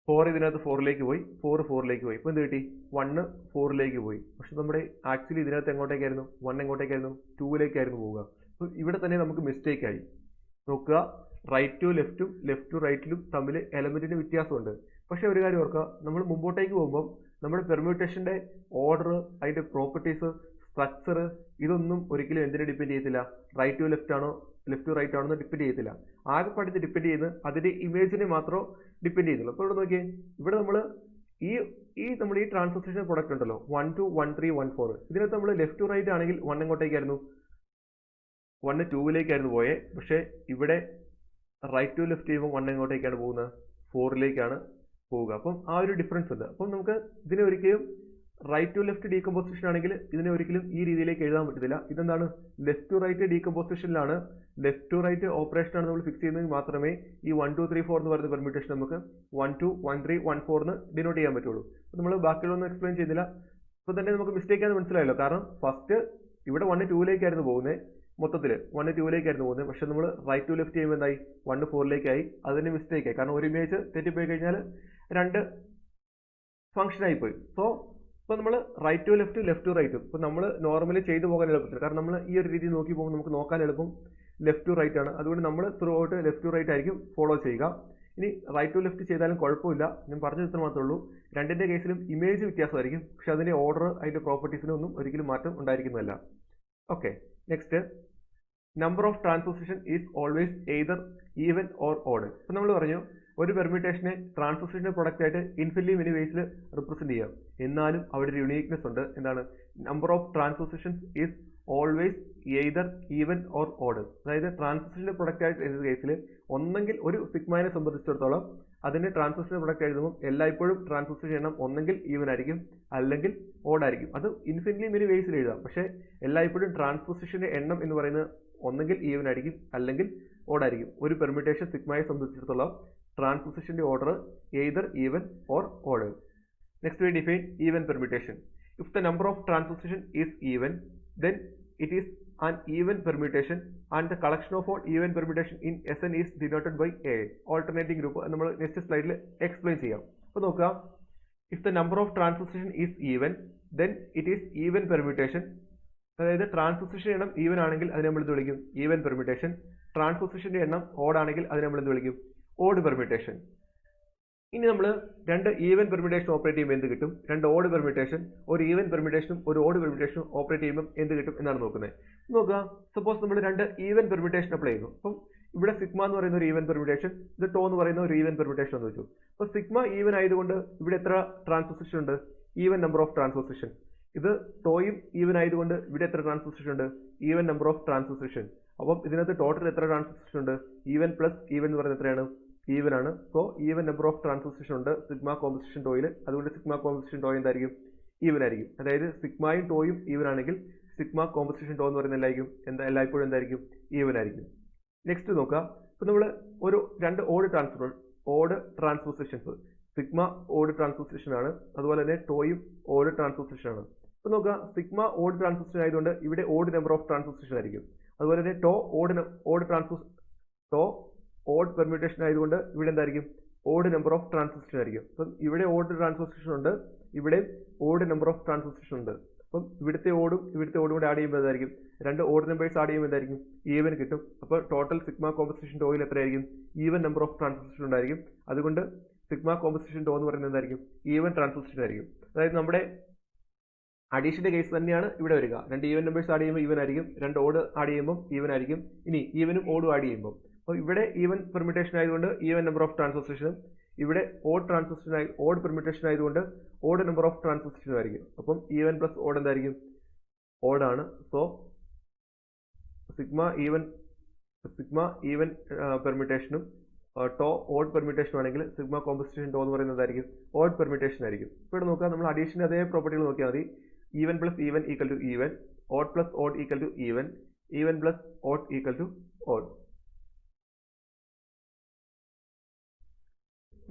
S1: 4 ഇതിനകത്ത് 4ലേക്ക് പോയി, 4 4ലേക്ക് പോയി. ഇപ്പോൾ എന്ത് കിട്ടി? 1 4ലേക്ക് പോയി. പക്ഷെ നമ്മുടെ ആക്ച്വലി ഇതിനകത്ത് എങ്ങോട്ടേക്കായിരുന്നു? 1 എങ്ങോട്ടേക്കായിരുന്നു? 2ലേക്കായിരുന്നു പോവുക. അപ്പോൾ ഇവിടെ തന്നെ നമുക്ക് മിസ്റ്റേക്ക് ആയി. നോക്കുക, റൈറ്റ് ടു ലെഫ്റ്റും ലെഫ്റ്റ് ടു റൈറ്റിലും തമ്മിൽ എലമെന്റിന് വ്യത്യാസമുണ്ട്. പക്ഷെ ഒരു കാര്യം ഓർക്കുക, നമ്മൾ മുമ്പോട്ടേക്ക് പോകുമ്പോൾ നമ്മുടെ പെർമ്യൂട്ടേഷന്റെ ഓർഡർ, അതിന്റെ പ്രോപ്പർട്ടീസ്, സ്ട്രക്ചർ, ഇതൊന്നും ഒരിക്കലും എന്തിനെ ഡിപ്പെൻഡ് ചെയ്യത്തില്ല? റൈറ്റ് ടു ലെഫ്റ്റ് ആണോ ലെഫ്റ്റ് ടു റൈറ്റ് ആണോ എന്ന് ഡിപ്പെൻഡ് ചെയ്യത്തില്ല. ആകെപ്പാട് ഇത് ഡിപ്പെൻഡ് ചെയ്യുന്നത് അതിന്റെ ഇമേജിനെ മാത്രം ഡിപ്പെൻഡ് ചെയ്യുന്നുള്ളൂ. അപ്പോൾ ഇവിടെ നോക്കിയേ, ഇവിടെ നമ്മൾ ഈ ട്രാൻസ്പോസിഷൻ പ്രൊഡക്റ്റ് ഉണ്ടല്ലോ, 1 2 1 3 1 4, ഇതിനകത്ത് നമ്മൾ ലെഫ്റ്റ് ടു റൈറ്റ് ആണെങ്കിൽ 1 എങ്ങോട്ടേക്കായിരുന്നു? 1 2ലേക്കായിരുന്നു പോയേ. പക്ഷെ ഇവിടെ റൈറ്റ് ടു ലെഫ്റ്റ് ചെയ്യുമ്പോൾ 1 എങ്ങോട്ടേക്കാണ് പോകുന്നത്? 4ലേക്കാണ് പോവുക. അപ്പം ആ ഒരു ഡിഫറൻസ് ഉണ്ട്. അപ്പം നമുക്ക് ഇതിനെ ഒരിക്കലും റൈറ്റ് ടു ലെഫ്റ്റ് ഡീകമ്പോസിഷൻ ആണെങ്കിൽ ഇതിനെ ഒരിക്കലും ഈ രീതിയിലേക്ക് എഴുതാൻ പറ്റത്തില്ല. ഇതെന്താണ്? ലെഫ്റ്റ് ടു റൈറ്റ് ഡീകമ്പോസിഷനിലാണ്, ലെഫ്റ്റ് ടു റൈറ്റ് ഓപ്പറേഷൻ ആണ് നമ്മൾ ഫിക്സ് ചെയ്യുന്നതെങ്കിൽ മാത്രമേ ഈ 1 2 3 4 എന്ന് പറയുന്ന പെർമ്യൂട്ടേഷൻ നമുക്ക് 1 2 1 3 1 4 എന്ന് ഡിനോട്ട് ചെയ്യാൻ പറ്റുള്ളൂ. അപ്പോൾ നമ്മൾ ബാക്കിയുള്ളൊന്നും എക്സ്പ്ലെയിൻ ചെയ്യുന്നില്ല. അപ്പോൾ തന്നെ നമുക്ക് മിസ്റ്റേക്ക് ആണെന്ന് മനസ്സിലായല്ലോ. കാരണം ഫസ്റ്റ് ഇവിടെ 1 2ലേക്കായിരുന്നു പോകുന്നത്, മൊത്തത്തിൽ 1 2ലേക്കായിരുന്നു പോകുന്നത്. പക്ഷെ നമ്മൾ റൈറ്റ് ടു ലെഫ്റ്റ് ചെയ്യുമ്പോൾ എന്തായി? 1 4ലേക്കായി. അതിന് മിസ്റ്റേക്ക് ആയി. കാരണം ഒരു ഇമേജ് തെറ്റിപ്പോയി കഴിഞ്ഞാൽ 2 ഫംഗ്ഷൻ ആയിപ്പോയി. സോ ഇപ്പോൾ നമ്മൾ right to left left to റൈറ്റും ഇപ്പോൾ നമ്മൾ നോർമലി ചെയ്തു പോകാൻ എളുപ്പത്തില്ല. കാരണം നമ്മൾ ഈ ഒരു രീതി നോക്കി പോകുമ്പോൾ നമുക്ക് നോക്കാൻ എളുപ്പം ലെഫ്റ്റ് ടു റൈറ്റ് ആണ്. അതുകൊണ്ട് നമ്മൾ throughout left to right ആയിരിക്കും ഫോളോ ചെയ്യുക. ഇനി റൈറ്റ് ടു ലെഫ്റ്റ് ചെയ്താലും കുഴപ്പമില്ല. ഞാൻ പറഞ്ഞത് ഇത്ര മാത്രമേ ഉള്ളൂ. രണ്ടിൻ്റെ കേസിലും ഇമേജ് വ്യത്യാസമായിരിക്കും. പക്ഷെ അതിൻ്റെ ഓർഡർ, അതിൻ്റെ പ്രോപ്പർട്ടീസിനൊന്നും ഒരിക്കലും മാറ്റം ഉണ്ടായിരിക്കുന്നതല്ല. Okay, next, number of transposition is always either even or odd. ഇപ്പം നമ്മൾ പറഞ്ഞു ഒരു പെർമ്യൂട്ടേഷനെ ട്രാൻസ്പോസിഷന്റെ പ്രൊഡക്റ്റ് ആയിട്ട് ഇൻഫിനിറ്റ്ലി മെനി വേസിൽ റിപ്രസെന്റ് ചെയ്യാം. എന്നാലും അവിടെ ഒരു യുണീക്നെസ് ഉണ്ട്. എന്താണ്? Number of transpositions is always either even or odd. അതായത് ട്രാൻസ്പോസിഷന്റെ പ്രൊഡക്റ്റ് ആയിട്ട് എഴുതുന്ന കേസിൽ ഒന്നെങ്കിൽ ഒരു സിഗ്മാനെ സംബന്ധിച്ചിടത്തോളം അതിന്റെ ട്രാൻസ്പോസിഷന്റെ പ്രൊഡക്റ്റ് എഴുതുമ്പോൾ എല്ലായ്പ്പോഴും ട്രാൻസ്പോസിഷൻ എണ്ണം ഒന്നെങ്കിൽ ഈവൻ ആയിരിക്കും അല്ലെങ്കിൽ ഓഡ് ആയിരിക്കും. അത് ഇൻഫിനിറ്റ്ലി മെനി വേസിൽ എഴുതാം. പക്ഷേ എല്ലായ്പ്പോഴും ട്രാൻസ്പോസിഷന്റെ എണ്ണം എന്ന് പറയുന്നത് ഒന്നെങ്കിൽ ഈവൻ ആയിരിക്കും അല്ലെങ്കിൽ ഓഡ് ആയിരിക്കും. ഒരു പെർമ്യൂട്ടേഷൻ സിഗ്മയെ സംബന്ധിച്ചിടത്തോളം ട്രാൻസ്പോസിഷന്റെ order either even or odd. Next we define even permutation. If the number of transposition is even, then it is an even permutation and the collection of all even permutation in Sn is denoted by A. Alternating group നമ്മൾ next സ്ലൈഡിൽ explain ചെയ്യാം. അപ്പോൾ നോക്കുക, if the number of transposition is even, then it is even permutation. അതായത് transposition എണ്ണം even ആണെങ്കിൽ അതിനെ നമ്മൾ എന്ത് വിളിക്കും? Even permutation. ട്രാൻസ്പോസിഷന്റെ എണ്ണം ഓഡ് ആണെങ്കിൽ അതിനെ നമ്മൾ എന്ത് വിളിക്കും? Odd permutation. ഇനി നമ്മൾ രണ്ട് ഈവൻ പെർമ്യൂട്ടേഷൻ ഓപ്പറേറ്റ് ചെയ്യുമ്പോൾ എന്ത് കിട്ടും? രണ്ട് ഓഡ് പെർമ്യൂട്ടേഷൻ, ഒരു ഈവൻ പെർമ്യൂട്ടേഷനും ഒരു ഓഡ് പെർമ്യൂട്ടേഷനും ഓപ്പറേറ്റ് ചെയ്യുമ്പോൾ എന്ത് കിട്ടും എന്നാണ് നോക്കുന്നത്. നോക്കുക, സപ്പോസ് നമ്മൾ രണ്ട് ഈവൻ പെർമ്യൂട്ടേഷൻ അപ്ലൈ ചെയ്യുന്നു. അപ്പം ഇവിടെ സിഗ്മ എന്ന് പറയുന്ന ഒരു ഈവൻ പെർമ്യൂട്ടേഷൻ, ഇത് ടോ എന്ന് പറയുന്ന ഒരു ഈവൻ പെർമ്യൂട്ടേഷൻ എന്ന് വെച്ചു. അപ്പോൾ സിഗ്മ ഈവൻ ആയതുകൊണ്ട് ഇവിടെ എത്ര ട്രാൻസ്പോസിഷൻ ഉണ്ട്? Even number of transposition. ഇത് ടോയും ഈവൻ ആയതുകൊണ്ട് ഇവിടെ എത്ര ട്രാൻസ്പോസിഷൻ ഉണ്ട്? Even number of transposition. അപ്പം ഇതിനകത്ത് ടോട്ടൽ എത്ര ട്രാൻസ്പോസിഷൻ ഉണ്ട്? ഈവൻ പ്ലസ് ഈവൻ എന്ന് പറയുന്നത് എത്രയാണ്? ഈവൻ ആണ്. So even number of transposition ഉണ്ട് സിഗ്മ കോമ്പോസിഷൻ ടോയിൽ. അതുകൊണ്ട് സിഗ്മ കോമ്പോസിഷൻ ടോ എന്തായിരിക്കും? ഈവൻ ആയിരിക്കും. അതായത് സിഗ്മയും ടോയും ഈവൻ ആണെങ്കിൽ സിഗ്മ കോമ്പോസിഷൻ ടോ എന്ന് പറയുന്നത് എല്ലായ്പ്പോഴും എന്തായിരിക്കും? ഈവൻ ആയിരിക്കും. നെക്സ്റ്റ് നോക്കുക, ഇപ്പൊ നമ്മൾ ഒരു രണ്ട് ഓഡ് ട്രാൻസ്പോസിഷൻസ്, സിഗ്മ ഓഡ് ട്രാൻസ്പോസിഷൻ ആണ്, അതുപോലെ തന്നെ ടോയും ഓഡ് ട്രാൻസ്പോസിഷൻ ആണ്. ഇപ്പൊ നോക്കുക, സിഗ്മ ഓഡ് ട്രാൻസ്പോസിഷൻ ആയതുകൊണ്ട് ഇവിടെ ഓഡ് നമ്പർ ഓഫ് ട്രാൻസ്പോസിഷൻ ആയിരിക്കും. അതുപോലെ തന്നെ ടോ ഓഡ് പെർമ്യൂട്ടേഷൻ ആയതുകൊണ്ട് ഇവിടെ എന്തായിരിക്കും? ഓഡ് നമ്പർ ഓഫ് ട്രാൻസ്പോസിഷൻ ആയിരിക്കും. അപ്പം ഇവിടെ ഓഡ് ട്രാൻസ്പോസിഷൻ ഉണ്ട്, ഇവിടെ ഓഡ് നമ്പർ ഓഫ് ട്രാൻസ്പോസിഷൻ ഉണ്ട്. അപ്പം ഇവിടുത്തെ ഓടും കൂടെ ആഡ് ചെയ്യുമ്പോൾ എന്തായിരിക്കും? രണ്ട് ഓഡ് നമ്പേഴ്സ് ആഡ് ചെയ്യുമ്പോൾ എന്തായിരിക്കും? ഈവൻ കിട്ടും. അപ്പോൾ ടോട്ടൽ സിഗ്മ കോമ്പോസിഷൻ ടോയിൽ എത്രയായിരിക്കും? ഈവൻ നമ്പർ ഓഫ് ട്രാൻസ്പോസിഷൻ ഉണ്ടായിരിക്കും. അതുകൊണ്ട് സിഗ്മ കോമ്പോസിഷൻ ടോ എന്ന് പറയുന്നത് എന്തായിരിക്കും? ഈവൻ ട്രാൻസ്പോസിഷൻ ആയിരിക്കും. അതായത് നമ്മുടെ അഡീഷന്റെ കേസ് തന്നെയാണ് ഇവിടെ വരിക. രണ്ട് ഈവൻ നമ്പേഴ്സ് ആഡ് ചെയ്യുമ്പോൾ ഈവൻ ആയിരിക്കും, രണ്ട് ഓഡ് ആഡ് ചെയ്യുമ്പോൾ ഈവൻ ആയിരിക്കും. ഇനി ഈവനും ഓടും ആഡ് ചെയ്യുമ്പോൾ, അപ്പോൾ ഇവിടെ ഈവൻ പെർമ്യൂട്ടേഷൻ ആയതുകൊണ്ട് ഈവൻ നമ്പർ ഓഫ് ട്രാൻസ്പോസിഷനും ഇവിടെ ഓഡ് ട്രാൻസിസ്റ്റൻ ഓഡ് പെർമ്യൂട്ടേഷൻ ആയതുകൊണ്ട് ഓഡ് നമ്പർ ഓഫ് ട്രാൻസിസ്റ്റൻ ആയിരിക്കും. അപ്പം ഈവൻ പ്ലസ് ഓഡ് എന്തായിരിക്കും? ഓഡ് ആണ്. സോ സിഗ്മ ഈവൻ പെർമ്യൂട്ടേഷനും ടോ ഓഡ് പെർമ്യൂട്ടേഷൻ ആണെങ്കിൽ സിഗ്മ കോമ്പോസിഷൻ ടോ എന്ന് പറയുന്നതായിരിക്കും ഓഡ് പെർമ്യൂട്ടേഷൻ ആയിരിക്കും. ഇവിടെ നോക്കുക, നമ്മൾ അഡീഷൻ്റെ അതേ പ്രോപ്പർട്ടികൾ നോക്കിയാൽ മതി. Even plus even equal to even, odd plus odd equal to even, even plus odd equal to odd.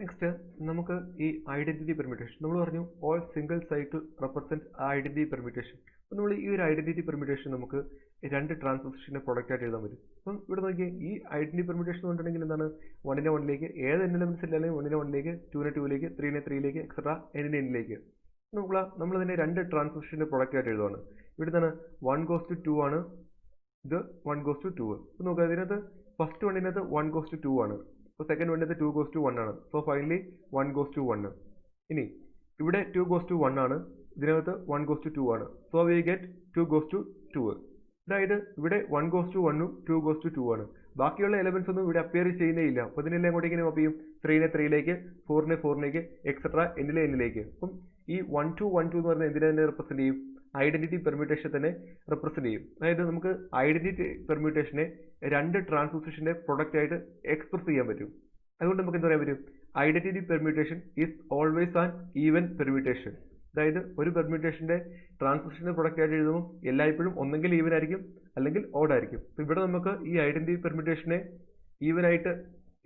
S1: Next നമുക്ക് ഈ ഐഡന്റിറ്റി പെർമ്യൂട്ടേഷൻ നമ്മൾ പറഞ്ഞു all single cycle represent identity permutation. അപ്പം നമ്മൾ ഈ ഒരു ഐഡന്റിറ്റി പെർമ്യൂട്ടേഷൻ നമുക്ക് രണ്ട് ട്രാൻസിസ്റ്റേഷൻ്റെ പ്രൊഡക്റ്റ് ആയിട്ട് എഴുതാൻ പറ്റും. അപ്പം ഇവിടെ നോക്കി ഈ ഐഡന്റിറ്റി പെർമ്യൂട്ടേഷൻ എന്ന് പറഞ്ഞിട്ടുണ്ടെങ്കിൽ എന്താണ് 1നെ 1ലേക്ക് ഏത് n എലമെന്റ്സ് ഇല്ലാലും 1നെ 1ലേക്ക് 2നെ 2ലേക്ക് 3നെ 3ലേക്ക് എക്സെട്രാ n-നെ n-ലേക്ക് നമ്മളതിനെ രണ്ട് ട്രാൻസിസ്റ്റേഷൻ്റെ പ്രൊഡക്റ്റ് ആയിട്ട് എഴുതുകയാണ്. ഇവിടെ എന്താണ് 1:2 ആണ്, ഇത് 1:2. അപ്പം നോക്കുക, ഇതിനകത്ത് ഫസ്റ്റ് വണ്ണിനകത്ത് 1:2 ആണ്, അപ്പോൾ സെക്കൻഡ് വണ്ണിനകത്ത് 2:1 ആണ്. So finally 1:1. ഇനി ഇവിടെ 2:1 ആണ്, ഇതിനകത്ത് 1:2 ആണ്. So we get 2:2. അതായത് ഇവിടെ 1:1 2:2 ആണ്. ബാക്കിയുള്ള എലമെന്റ്സ് ഒന്നും ഇവിടെ അപ്പിയർ ചെയ്യുന്നേയില്ല. അപ്പോൾ ഇതിനെല്ലാം കൂടി ഇങ്ങനെ മാപ്പ് ചെയ്യും. 3നെ 3ലേക്ക് 4നെ 4ലേക്ക് എക്സെട്രാ n-ലെ n-ലേക്ക്. അപ്പം ഈ 1 2 1 2 എന്ന് പറയുന്നത് എന്തിനെ തന്നെ റെപ്രസെന്റ് ചെയ്യും? ഐഡന്റിറ്റി പെർമ്യൂട്ടേഷൻ തന്നെ റെപ്രസെന്റ് ചെയ്യും. അതായത് നമുക്ക് ഐഡന്റിറ്റി പെർമ്യൂട്ടേഷനെ രണ്ട് ട്രാൻസിസ്റ്റേഷന്റെ പ്രൊഡക്റ്റ് ആയിട്ട് എക്സ്പ്രസ് ചെയ്യാൻ പറ്റും. അതുകൊണ്ട് നമുക്ക് എന്താ പറയാൻ പറ്റും? Identity permutation is always an even permutation. അതായത് ഒരു പെർമ്യൂട്ടേഷന്റെ ട്രാൻസിസ്റ്റേഷന്റെ പ്രൊഡക്റ്റ് ആയിട്ട് എഴുതുമ്പോൾ എല്ലായ്പ്പോഴും ഒന്നെങ്കിൽ ഈവൻ ആയിരിക്കും അല്ലെങ്കിൽ ഓഡ് ആയിരിക്കും. അപ്പോൾ ഇവിടെ നമുക്ക് ഈ ഐഡന്റിറ്റി പെർമ്യൂട്ടേഷനെ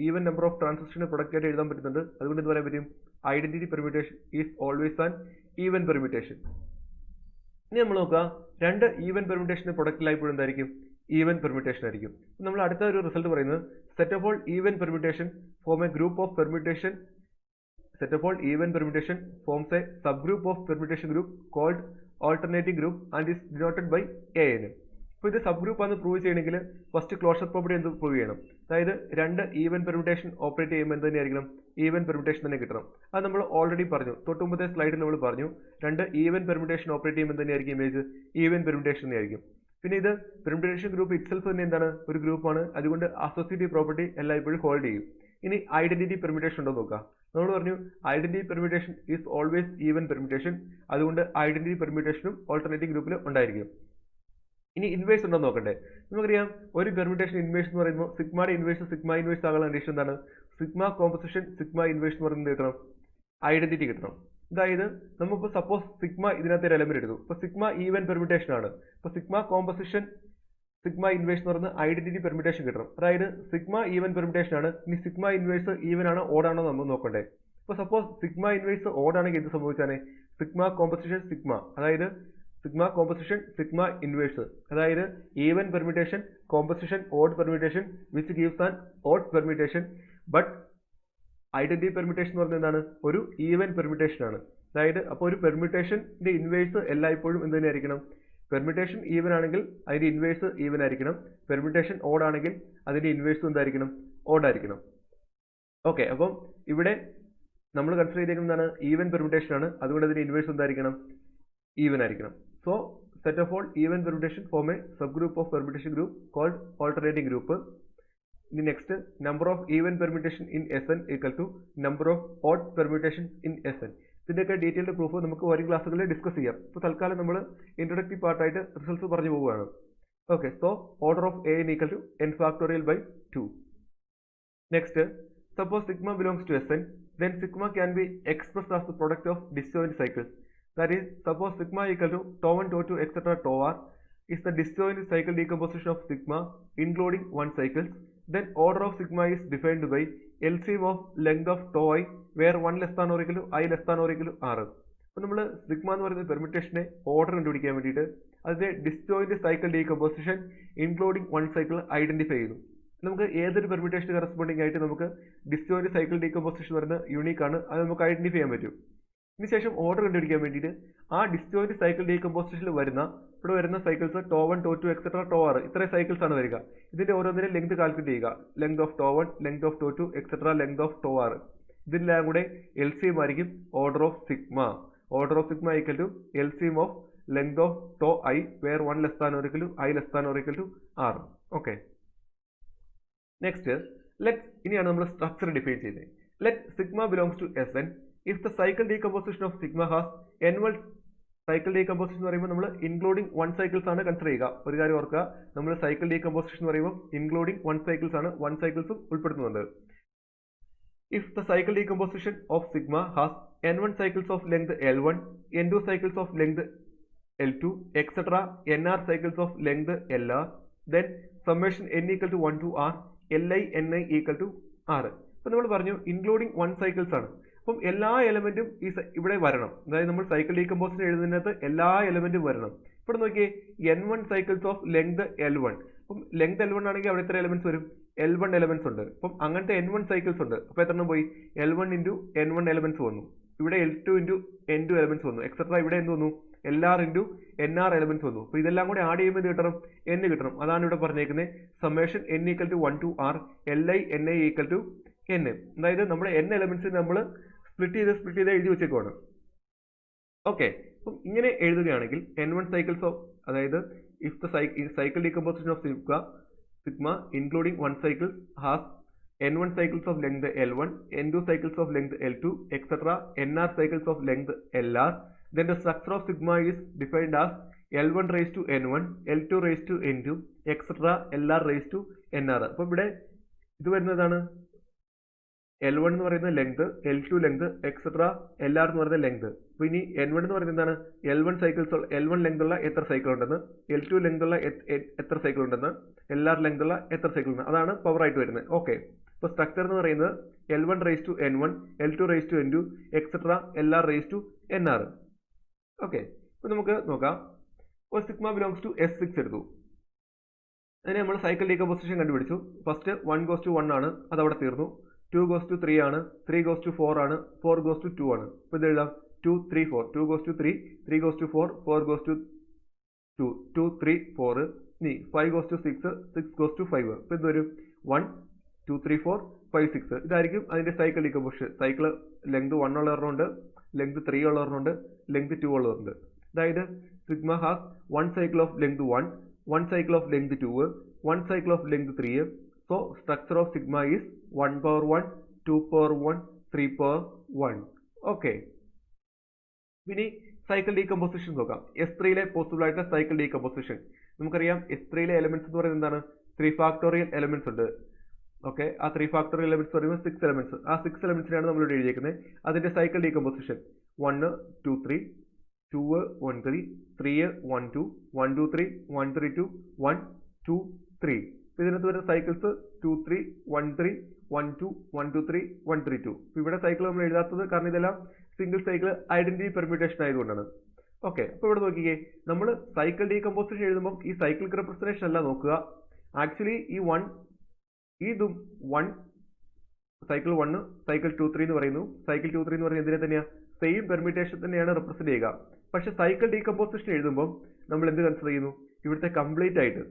S1: ഈവൻ നമ്പർ ഓഫ് ട്രാൻസിസ്റ്റേഷന്റെ പ്രൊഡക്റ്റ് ആയിട്ട് എഴുതാൻ പറ്റുന്നുണ്ട്. അതുകൊണ്ട് എന്ത് പറയാൻ പറ്റും? Identity permutation is always an even permutation. ഇനി നമ്മൾ നോക്കുക, രണ്ട് ഈവൻ പെർമ്യൂട്ടേഷന്റെ പ്രൊഡക്റ്റിലായപ്പോഴും എന്തായിരിക്കും? ഈവൻ പെർമ്യൂട്ടേഷൻ ആയിരിക്കും. നമ്മൾ അടുത്ത ഒരു റിസൾട്ട് പറയുന്നത് set of all even permutation form A group of permutation. Set of all even permutation forms a subgroup of permutation group called alternating group and is denoted by an. അപ്പോൾ ഇത് sub group ആണെന്ന് prove ചെയ്യണമെങ്കിൽ first closure property എന്ത് prove ചെയ്യണം? അതായത് രണ്ട് even permutation operate ചെയ്യുമ്പോൾ എന്ത് തന്നെയായിരിക്കണം? ഈവൻ പെർമ്യൂട്ടേഷൻ തന്നെ കിട്ടണം. അത് നമ്മൾ ഓൾറെഡി പറഞ്ഞു, തൊട്ടുമുമ്പത്തെ സ്ലൈഡിൽ നമ്മൾ പറഞ്ഞു രണ്ട് ഈവൻ പെർമ്യൂട്ടേഷൻ ഓപ്പറേറ്റ് ചെയ്യുമ്പോൾ തന്നെയായിരിക്കും ഇമേജ് ഈവൻ പെർമ്യൂട്ടേഷൻ തന്നെയായിരിക്കും. പിന്നെ ഇത് പെർമ്യൂട്ടേഷൻ ഗ്രൂപ്പ് ഇറ്റ്സെൽഫ് തന്നെ എന്താണ്? ഒരു ഗ്രൂപ്പാണ്. അതുകൊണ്ട് അസോസിയേറ്റീവ് പ്രോപ്പർട്ടി എല്ലായ്പ്പോഴും ഹോൾഡ് ചെയ്യും. ഇനി ഐഡന്റിറ്റി പെർമ്യൂട്ടേഷൻ ഉണ്ടോ നോക്കാം. നമ്മൾ പറഞ്ഞു identity permutation is always even permutation. അതുകൊണ്ട് ഐഡന്റിറ്റി പെർമ്യൂട്ടേഷനും ഓൾട്ടർനേറ്റീവ് ഗ്രൂപ്പിൽ ഉണ്ടായിരിക്കും. ഇനി ഇൻവേഴ്സ് ഉണ്ടോ നോക്കണ്ടേ. നമുക്കറിയാം ഒരു പെർമ്യൂട്ടേഷൻ ഇൻവേഴ്സ് എന്ന് പറയുമ്പോൾ സിഗ്മയുടെ ഇൻവേഴ്സ് സിഗ്മ ഇൻവേഴ്സ് ആകാനുള്ള കണ്ടീഷൻ എന്താണ്? സിഗ്മ കോമ്പോസിഷൻ സിഗ്മ ഇൻവേഴ്സ് എന്ന് പറയുന്നത് കിട്ടണം, ഐഡന്റിറ്റി കിട്ടണം. അതായത് നമുക്കിപ്പോൾ സപ്പോസ് സിഗ്മ ഇതിനകത്ത് ഒരു എലമെന്റ് എടുത്തു. ഇപ്പോൾ സിഗ്മ ഈവൻ പെർമ്യൂട്ടേഷൻ ആണ്. ഇപ്പോൾ സിഗ്മ കോമ്പോസിഷൻ സിഗ്മ ഇൻവേഴ്സ് എന്ന് പറയുന്നത് ഐഡന്റിറ്റി പെർമ്യൂട്ടേഷൻ കിട്ടണം. അതായത് സിഗ്മ ഈവൻ പെർമ്യൂട്ടേഷൻ ആണ്. ഇനി സിഗ്മ ഇൻവേഴ്സ് ഈവൻ ആണോ ഓഡ് ആണോ നമ്മൾ നോക്കണ്ടേ. ഇപ്പോൾ സപ്പോസ് സിഗ്മ ഇൻവേഴ്സ് ഓഡ് ആണെങ്കിൽ എന്ത് സംഭവിച്ചാണ്? സിഗ്മ കോമ്പോസിഷൻ സിഗ്മ, അതായത് സിഗ്മ കോമ്പോസിഷൻ സിഗ്മ ഇൻവേഴ്സ്, അതായത് even permutation composition odd permutation which gives an odd permutation. But identity permutation എന്ന് പറയുന്നത് എന്താണ്? ഒരു ഈവൻ പെർമ്യൂട്ടേഷൻ ആണ്. അതായത് അപ്പോൾ ഒരു പെർമ്യൂട്ടേഷന്റെ ഇൻവേഴ്സ് എല്ലായ്പ്പോഴും എന്ത് തന്നെയായിരിക്കണം? പെർമ്യൂട്ടേഷൻ ഈവൻ ആണെങ്കിൽ അതിന്റെ ഇൻവേഴ്സ് ഈവൻ ആയിരിക്കണം. പെർമ്യൂട്ടേഷൻ ഓഡ് ആണെങ്കിൽ അതിന്റെ ഇൻവേഴ്സ് എന്തായിരിക്കണം? ഓഡ് ആയിരിക്കണം. ഓക്കെ, അപ്പം ഇവിടെ നമ്മൾ കൺസിഡർ ചെയ്തിരിക്കുന്നത് ഈവൻ പെർമ്യൂട്ടേഷൻ ആണ്. അതുകൊണ്ട് അതിന്റെ ഇൻവേഴ്സ് എന്തായിരിക്കണം? ഈവൻ ആയിരിക്കണം. So set of all even permutation form a sub group of permutation group called alternating group. ഇനി next number of even permutation in Sn equal to number of odd permutation in Sn. ഇതിൻ്റെയൊക്കെ detailed proof നമുക്ക് വരും ക്ലാസ്സുകളിൽ discuss ചെയ്യാം. ഇപ്പോൾ തൽക്കാലം നമ്മൾ ഇൻട്രൊഡക്റ്റീവ് പാർട്ടായിട്ട് റിസൾട്ട്സ് പറഞ്ഞു പോവുകയാണ്. Okay, so order of an equal to n factorial by 2. Next, suppose sigma belongs to Sn, then sigma can be expressed as the product of disjoint cycles. That is, suppose sigma equal to tau1, tau2, etc. tau r is the disjoint cycle decomposition of sigma including one cycles. Then order of sigma is defined by LCM of length of tau I where 1 less than or equal to I less than or equal to r. അപ്പോൾ നമ്മൾ sigma എന്ന് പറയുന്ന പെർമ്യൂട്ടേഷനെ order കണ്ടുപിടിക്കാൻ വേണ്ടിയിട്ട് അതിന്റെ disjoint cycle decomposition including one cycle identify ചെയ്തു. നമുക്ക് ഏതൊരു പെർമ്യൂട്ടേഷൻ കറസ്പോണ്ടിങ് ആയിട്ട് നമുക്ക് ഡിസ്ജോയിന്റ് സൈക്കിൾ ഡീകമ്പോസിഷൻ വരുന്ന യൂണിക് ആണ്, അത് നമുക്ക് ഐഡന്റിഫൈ ചെയ്യാൻ പറ്റും. ഇതിനുശേഷം ഓർഡർ കണ്ടുപിടിക്കാൻ വേണ്ടിയിട്ട് ആ ഡിസ്ജോയിന്റ് സൈക്കിൾ ഡീകമ്പോസിഷനിൽ ഇവിടെ വരുന്ന cycles tau1, tau2, etc. tau r ഇത്രയും സൈക്കിൾസ് ആണ് വരിക. ഇതിന്റെ ഓരോന്നിനും ലെങ്ത് കാൽക്കുലേറ്റ് ചെയ്യുക. Length of tau1, length of tau2, etc. Length of tau r. ഇതിനെല്ലാം കൂടെ LCM ആയിരിക്കും order of sigma. Order of sigma equal to LCM of length of tau I where 1 less than or equal to I less than or equal to r. Okay, next ഇനിയാണ് നമ്മൾ structure define ചെയ്യുന്നത്. let sigma belongs to Sn if the cycle decomposition of sigma has n1 cycle decomposition എന്ന് പറയുമ്പോൾ നമ്മൾ including 1 cycles ആണ് consider ചെയ്യുക. ഒരു കാര്യം ഓർക്കുക, നമ്മൾ cycle decomposition എന്ന് പറയുമ്പോൾ including 1 cycles ആണ്, 1 cycles ഉൾപ്പെടുത്തുന്നുണ്ട്. If the cycle decomposition of sigma has n1 cycles of length L1, n2 cycles of length L2, etc. nr cycles of length Lr, then summation n equal to 1 to r, Li ni equal to r. അപ്പോൾ നമ്മൾ പറഞ്ഞു including 1 cycles ആണ്. അപ്പം എല്ലാ എലമെന്റും ഇവിടെ വരണം. അതായത് നമ്മൾ സൈക്കിൾ ഡീകമ്പോസിഷൻ എഴുതുന്നതിനകത്ത് എല്ലാ എലമെന്റും വരണം. ഇവിടെ നോക്കിയേ n1 cycles of length L1. അപ്പം ലെങ്ത് L1 ആണെങ്കിൽ അവിടെ എത്ര എലമെന്റ്സ് വരും? L1 എലമെന്റ്സ് ഉണ്ട്. അപ്പം അങ്ങനത്തെ n1 cycles ഉണ്ട്. അപ്പോൾ എത്ര എണ്ണം പോയി? L1 into n1 എലമെന്റ്സ് വന്നു. ഇവിടെ L2 into n2 എലമെന്റ്സ് വന്നു. എക്സെട്ര ഇവിടെ എന്ത് വന്നു? LR into NR എലമെന്റ്സ് വന്നു. അപ്പോൾ ഇതെല്ലാം കൂടി ആഡ് ചെയ്യുമ്പോൾ കിട്ടണം n കിട്ടണം. അതാണ് ഇവിടെ പറഞ്ഞേക്കുന്നത് summation n equal to 1 to r, Li ni equal to n. അതായത് നമ്മുടെ n എലമെന്റ്സ് നമ്മൾ സ്പ്ലിറ്റ് ചെയ്ത് എഴുതി വെച്ചേക്കുവാണ്. ഓക്കെ, അപ്പം ഇങ്ങനെ എഴുതുകയാണെങ്കിൽ n1 cycles of, അതായത് if the cycle decomposition of sigma including 1 cycle has n1 cycles of length L1, n2 cycles of length L2, etc. nr cycles of length Lr, then the structure of sigma is defined as L1 raised to n1, L2 raised to n2, etc. Lr raised to nr. അപ്പോൾ ഇവിടെ ഇത് വരുന്നതാണ് L1 എന്ന് പറയുന്ന length, L2 length, etcetera LR എന്ന് പറയുന്ന length. അപ്പോൾ ഇനി N1 എന്ന് പറയുന്നത് എന്താണ്? L1 ലെങ്ത് ഉള്ള എത്ര സൈക്കിൾ ഉണ്ടെന്ന്, L2 ലെങ്ത് ഉള്ള എത്ര സൈക്കിൾ ഉണ്ടെന്ന്, LR ലെങ്ത് ഉള്ള എത്ര സൈക്കിൾ ഉണ്ടെന്ന്, അതാണ് പവർ ആയിട്ട് വരുന്നത്. ഓക്കെ, അപ്പോൾ സ്ട്രക്ചർ എന്ന് പറയുന്നത് L1 raised to n1, L2 raised to n2, etcetera LR raised to nr. Okay, അപ്പോൾ നമുക്ക് നോക്കാം. ഒരു സിഗ്മ ബിലോങ്സ് ടു S6 എടുത്തു. അതിന് നമ്മൾ സൈക്കിൾ ഡീകമ്പോസിഷൻ കണ്ടുപിടിച്ചു. ഫസ്റ്റ് 1 goes to 1 ആണ്, അതവിടെ തീർന്നു. 2 goes to 3 ആണ്, 3 goes to 4 ആണ്, 4 goes to 2 ആണ്. അപ്പോൾ ഇത് എഴുതാം 2 3 4, 2 goes to 3, 3 goes to 4, 4 goes to 2, 2 3 4, ഇനി 5 goes to 6, 6 goes to 5. അപ്പോൾ ഇത് വരും 1 2 3 4 5 6. ഇതായിരിക്കും അതിന്റെ സൈക്കിൾ ഡീകമ്പോസിഷൻ. സൈക്കിൾ ലെങ്ത് 1 ഉള്ളവരുണ്ട്, ലെങ്ത് 3 ഉള്ളവരുണ്ട്, ലെങ്ത് 2 ഉള്ളവരുണ്ട്. അതായത് sigma has 1 cycle of length 1, 1 cycle of length 2, 1 cycle of length 3. So structure of sigma is 1 power 1, 2 power 1, 3 power 1. Okay. ഇനി സൈക്കിൾ ഡീകമ്പോസിഷൻ നോക്കാം. S3 പോസിബിൾ ആയിട്ട് സൈക്കിൾ ഡീകമ്പോസിഷൻ നമുക്കറിയാം. S3 elements എന്ന് പറയുന്നത് എന്താണ്? 3 ഫാക്ടോറിയൽ എലമെന്റ്സ് ഉണ്ട്. ഓക്കെ, ആ 3 factorial elements പറയുമ്പോൾ 6 എലമെന്റ്സ്. ആ 6 എലമെന്റ്സിനാണ് നമ്മൾ ഇവിടെ എഴുതിയിരിക്കുന്നത്. അതിന്റെ സൈക്കിൾ ഡീകമ്പോസിഷൻ 1 2 3, 2 1 3, 3 1 2, 1 2 3, 1 3 2, 1 2 3. ഇതിനകത്ത് വരുന്ന സൈക്കിൾസ് 2 3 1 3 1 2 1 2 3 1 3 2. ഇവിടെ സൈക്കിൾ നമ്മൾ എഴുതാത്തത് കാരണം ഇതെല്ലാം സിംഗിൾ സൈക്കിൾ ഐഡന്റിറ്റി പെർമ്യൂട്ടേഷൻ ആയതുകൊണ്ടാണ്. ഓക്കെ, അപ്പോൾ ഇവിടെ നോക്കിക്കേ, നമ്മൾ സൈക്കിൾ ഡീകമ്പോസിഷൻ എഴുതുമ്പോൾ ഈ സൈക്ലിക് റെപ്രസെന്റേഷൻ അല്ല നോക്കുക. ആക്ച്വലി ഈ 1 ഇതും 1 സൈക്കിൾ 1 സൈക്കിൾ 2 3 എന്ന് പറയുന്നു. സൈക്കിൾ 2 3 എന്ന് പറയുന്നത് എന്തിനെ തന്നെയാണ്? സെയിം പെർമ്യൂട്ടേഷൻ തന്നെയാണ് റെപ്രസെന്റ് ചെയ്യുക. പക്ഷെ സൈക്കിൾ ഡീകമ്പോസിഷൻ എഴുതുമ്പോൾ നമ്മൾ എന്ത് കൺസിഡർ ചെയ്യുന്നു? ഇവിടുത്തെ കംപ്ലീറ്റ് ആയിട്ട്.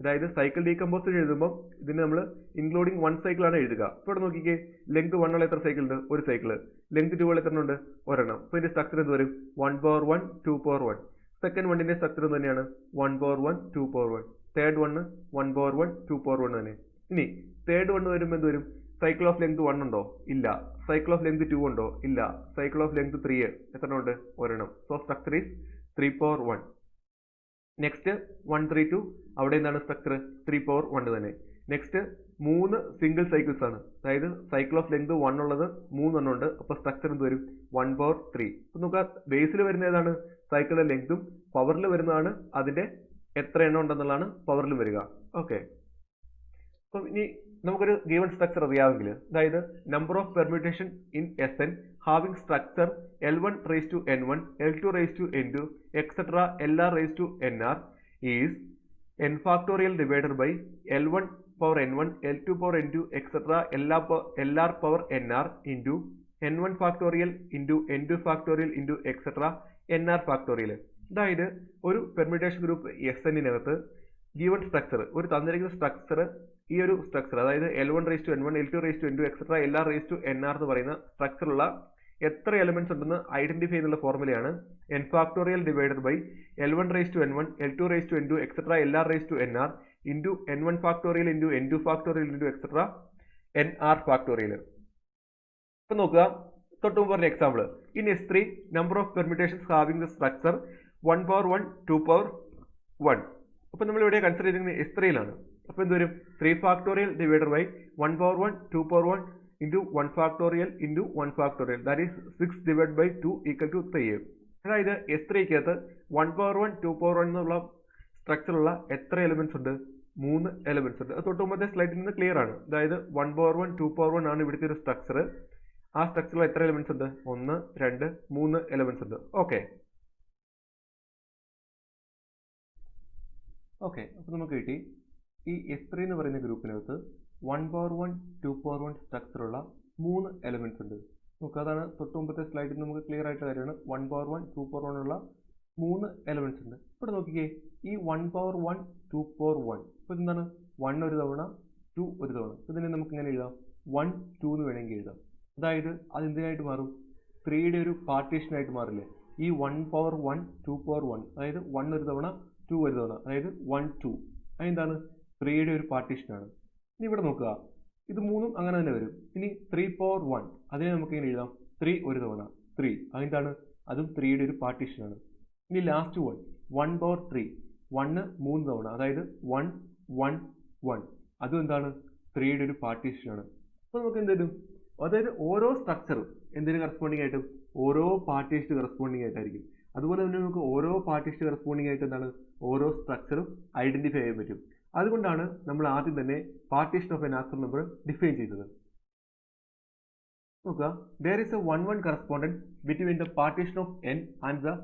S1: അതായത് സൈക്കിൾ ഡീകമ്പോസിഷൻ എഴുതുമ്പോൾ ഇതിന് നമ്മൾ ഇൻക്ലൂഡിംഗ് 1 cycle ആണ് എഴുതുക. ഇപ്പോൾ ഇവിടെ നോക്കിക്കേ, ലെങ്ത് 1 ഉള്ള എത്ര സൈക്കിൾ ഉണ്ട്? ഒരു സൈക്കിള്. ലെങ്ത് 2 ഉള്ള എത്ര ഉണ്ട്? ഒരെണ്ണം. അപ്പോൾ ഇതിന്റെ സ്ട്രക്ചർ എന്ത് വരും? 1 power 1, 2 power 1. സെക്കൻഡ് വണ്ണിന്റെ സ്ട്രക്ചർ തന്നെയാണ് 1 power 1, 2 power 1. Third one 1 power 1, 2 power 1 തന്നെ. ഇനി തേർഡ് വണ്ണ് വരുമ്പോൾ എന്ത് വരും? സൈക്കിൾ ഓഫ് ലെങ്ത് 1 ഉണ്ടോ? ഇല്ല. സൈക്കിൾ ഓഫ് ലെങ്ത് 2 ഉണ്ടോ? ഇല്ല. സൈക്കിൾ ഓഫ് ലെങ്ത് 3 എത്ര ഉണ്ട്? ഒരെണ്ണം. So structure is 3 power 1. Next 1 3 2, അവിടെ എന്താണ് സ്ട്രക്ചർ? 3 power 1 തന്നെ. നെക്സ്റ്റ് 3 സിംഗിൾ സൈക്കിൾസ് ആണ്. അതായത് സൈക്കിൾ ഓഫ് ലെങ്ത് 1 ഉള്ളത് 3 എണ്ണം ഉണ്ട്. അപ്പോൾ സ്ട്രക്ചർ എന്ത് വരും? 1 power 3. അപ്പോൾ നമുക്ക് ബേസിൽ വരുന്ന ഏതാണ്? സൈക്കിളിന്റെ ലെങ്തും. പവറിൽ വരുന്നതാണ് അതിന്റെ എത്ര എണ്ണം ഉണ്ടെന്നുള്ളതാണ് പവറിൽ വരിക. ഓക്കെ, അപ്പം ഇനി നമുക്കൊരു ഗിവൺ സ്ട്രക്ചർ അറിയാമെങ്കിൽ, അതായത് number of permutation in Sn having structure L1 raised to n1, L2 raised to n2, etc. LR raised to nr is n factorial divided by L1 power n1, L2 power n2, etc. LR power nr into n1 factorial into n2 factorial into etc. nr factorial. അതായത് ഒരു permutation group Snനകത്ത് given structure, ഒരു തന്നിരിക്കുന്ന structure, ഈ ഒരു structure അതായത് L1 raised to n1, L2 raised to n2, etc. LR raised to nr എന്ന് പറയുന്ന സ്ട്രക്ചറുള്ള എത്ര എലമെന്റ്സ് ഉണ്ടെന്ന് ഐഡന്റിഫൈ ചെയ്യുന്ന ഫോർമുലയാണ് n factorial divided by L1 raised to n1, L2 raised to n2, etc. LR raised to nr into n1 factorial into n2 factorial into etc. nr factorial. ഇപ്പം നോക്കുക, തൊട്ട് മുമ്പ് പറഞ്ഞ example. In S3 number of permutations having the structure 1 power 1 2 power 1. അപ്പം നമ്മൾ ഇവിടെ consider ചെയ്തിരിക്കുന്നത് S3യിലാണ്. അപ്പോൾ എന്ത് വരും? 3 factorial divided by 1 power 1 2 power 1 into 1 factorial into 1 factorial. That is 6 divided by 2 equal to 3. അതായത് S3ക്കകത്ത് 1 power 1 2 power 1 എന്നുള്ള സ്ട്രക്ചറുള്ള എത്ര എലിമെന്റ്സ് ഉണ്ട്? 3 എലിമെന്റ്സ് ഉണ്ട്. അത് തൊട്ട് മുമ്പത്തെ സ്ലൈഡിൽ നിന്ന് ക്ലിയർ ആണ്. അതായത് 1 power 1 2 power 1 ആണ് ഇവിടുത്തെ ഒരു സ്ട്രക്ചർ. ആ സ്ട്രക്ചറിൽ എത്ര എലിമെന്റ്സ് ഉണ്ട്? 1 2 3 എലിമെന്റ്സ് ഉണ്ട്. ഓക്കെ, അപ്പോൾ നമുക്ക് കിട്ടി ഈ S3 എന്ന് പറയുന്ന ഗ്രൂപ്പിനകത്ത് 1 power 1 2 power 1 സ്ട്രക്ചറുള്ള 3 എലിമെന്റ്സ് ഉണ്ട്. നമുക്ക് അതാണ് തൊട്ട് മുമ്പത്തെ സ്ലൈഡിൽ നമുക്ക് ക്ലിയർ ആയിട്ട് കാര്യമാണ്. 1 power 1 2 power 1 ഉള്ള 3 എലിമെന്റ്സ് ഉണ്ട്. ഇവിടെ നോക്കിക്കേ, ഈ 1 power 1 2 power 1 ഇപ്പോൾ എന്താണ്? 1 ഒരു തവണ 2 ഒരു തവണ. ഇതിനെ നമുക്ക് ഇങ്ങനെ എഴുതാം, 1 2 എന്ന് വേണമെങ്കിൽ എഴുതാം. അതായത് അത് എന്തിനായിട്ട് മാറും? 3യുടെ ഒരു പാർട്ടീഷനായിട്ട് മാറില്ലേ? ഈ 1 power 1 2 power 1 അതായത് 1 ഒരു തവണ 2 ഒരു തവണ, അതായത് 1 2 അതെന്താണ്? 3യുടെ ഒരു പാർട്ടീഷനാണ്. ഇനി ഇവിടെ നോക്കുക, ഇത് മൂന്നും അങ്ങനെ തന്നെ വരും. ഇനി 3 power 1 അതിനെ നമുക്ക് ഇങ്ങനെ എഴുതാം, 3 ഒരു തവണ 3 അതെന്താണ്? അതും 3യുടെ ഒരു പാർട്ടീഷനാണ്. ഇനി ലാസ്റ്റ് 1 power 3 1 3 തവണ, അതായത് 1 1 1 അതും എന്താണ്? 3യുടെ ഒരു പാർട്ടീഷനാണ്. അപ്പോൾ നമുക്ക് എന്ത് വരും? അതായത് ഓരോ സ്ട്രക്ചറും എന്തിന് കറസ്പോണ്ടിങ് ആയിട്ടും ഓരോ പാർട്ടീഷന് കറസ്പോണ്ടിങ് ആയിട്ടായിരിക്കും. അതുപോലെ തന്നെ നമുക്ക് ഓരോ പാർട്ടീഷന് കറസ്പോണ്ടിങ് ആയിട്ട് എന്താണ്? ഓരോ സ്ട്രക്ചറും ഐഡന്റിഫൈ ചെയ്യാൻ പറ്റും. അതുകൊണ്ടാണ് നമ്മൾ ആദ്യം തന്നെ partition of a natural number define ചെയ്തത്. നോക്കുക, there is a 1 1 correspondence between the partition of n and the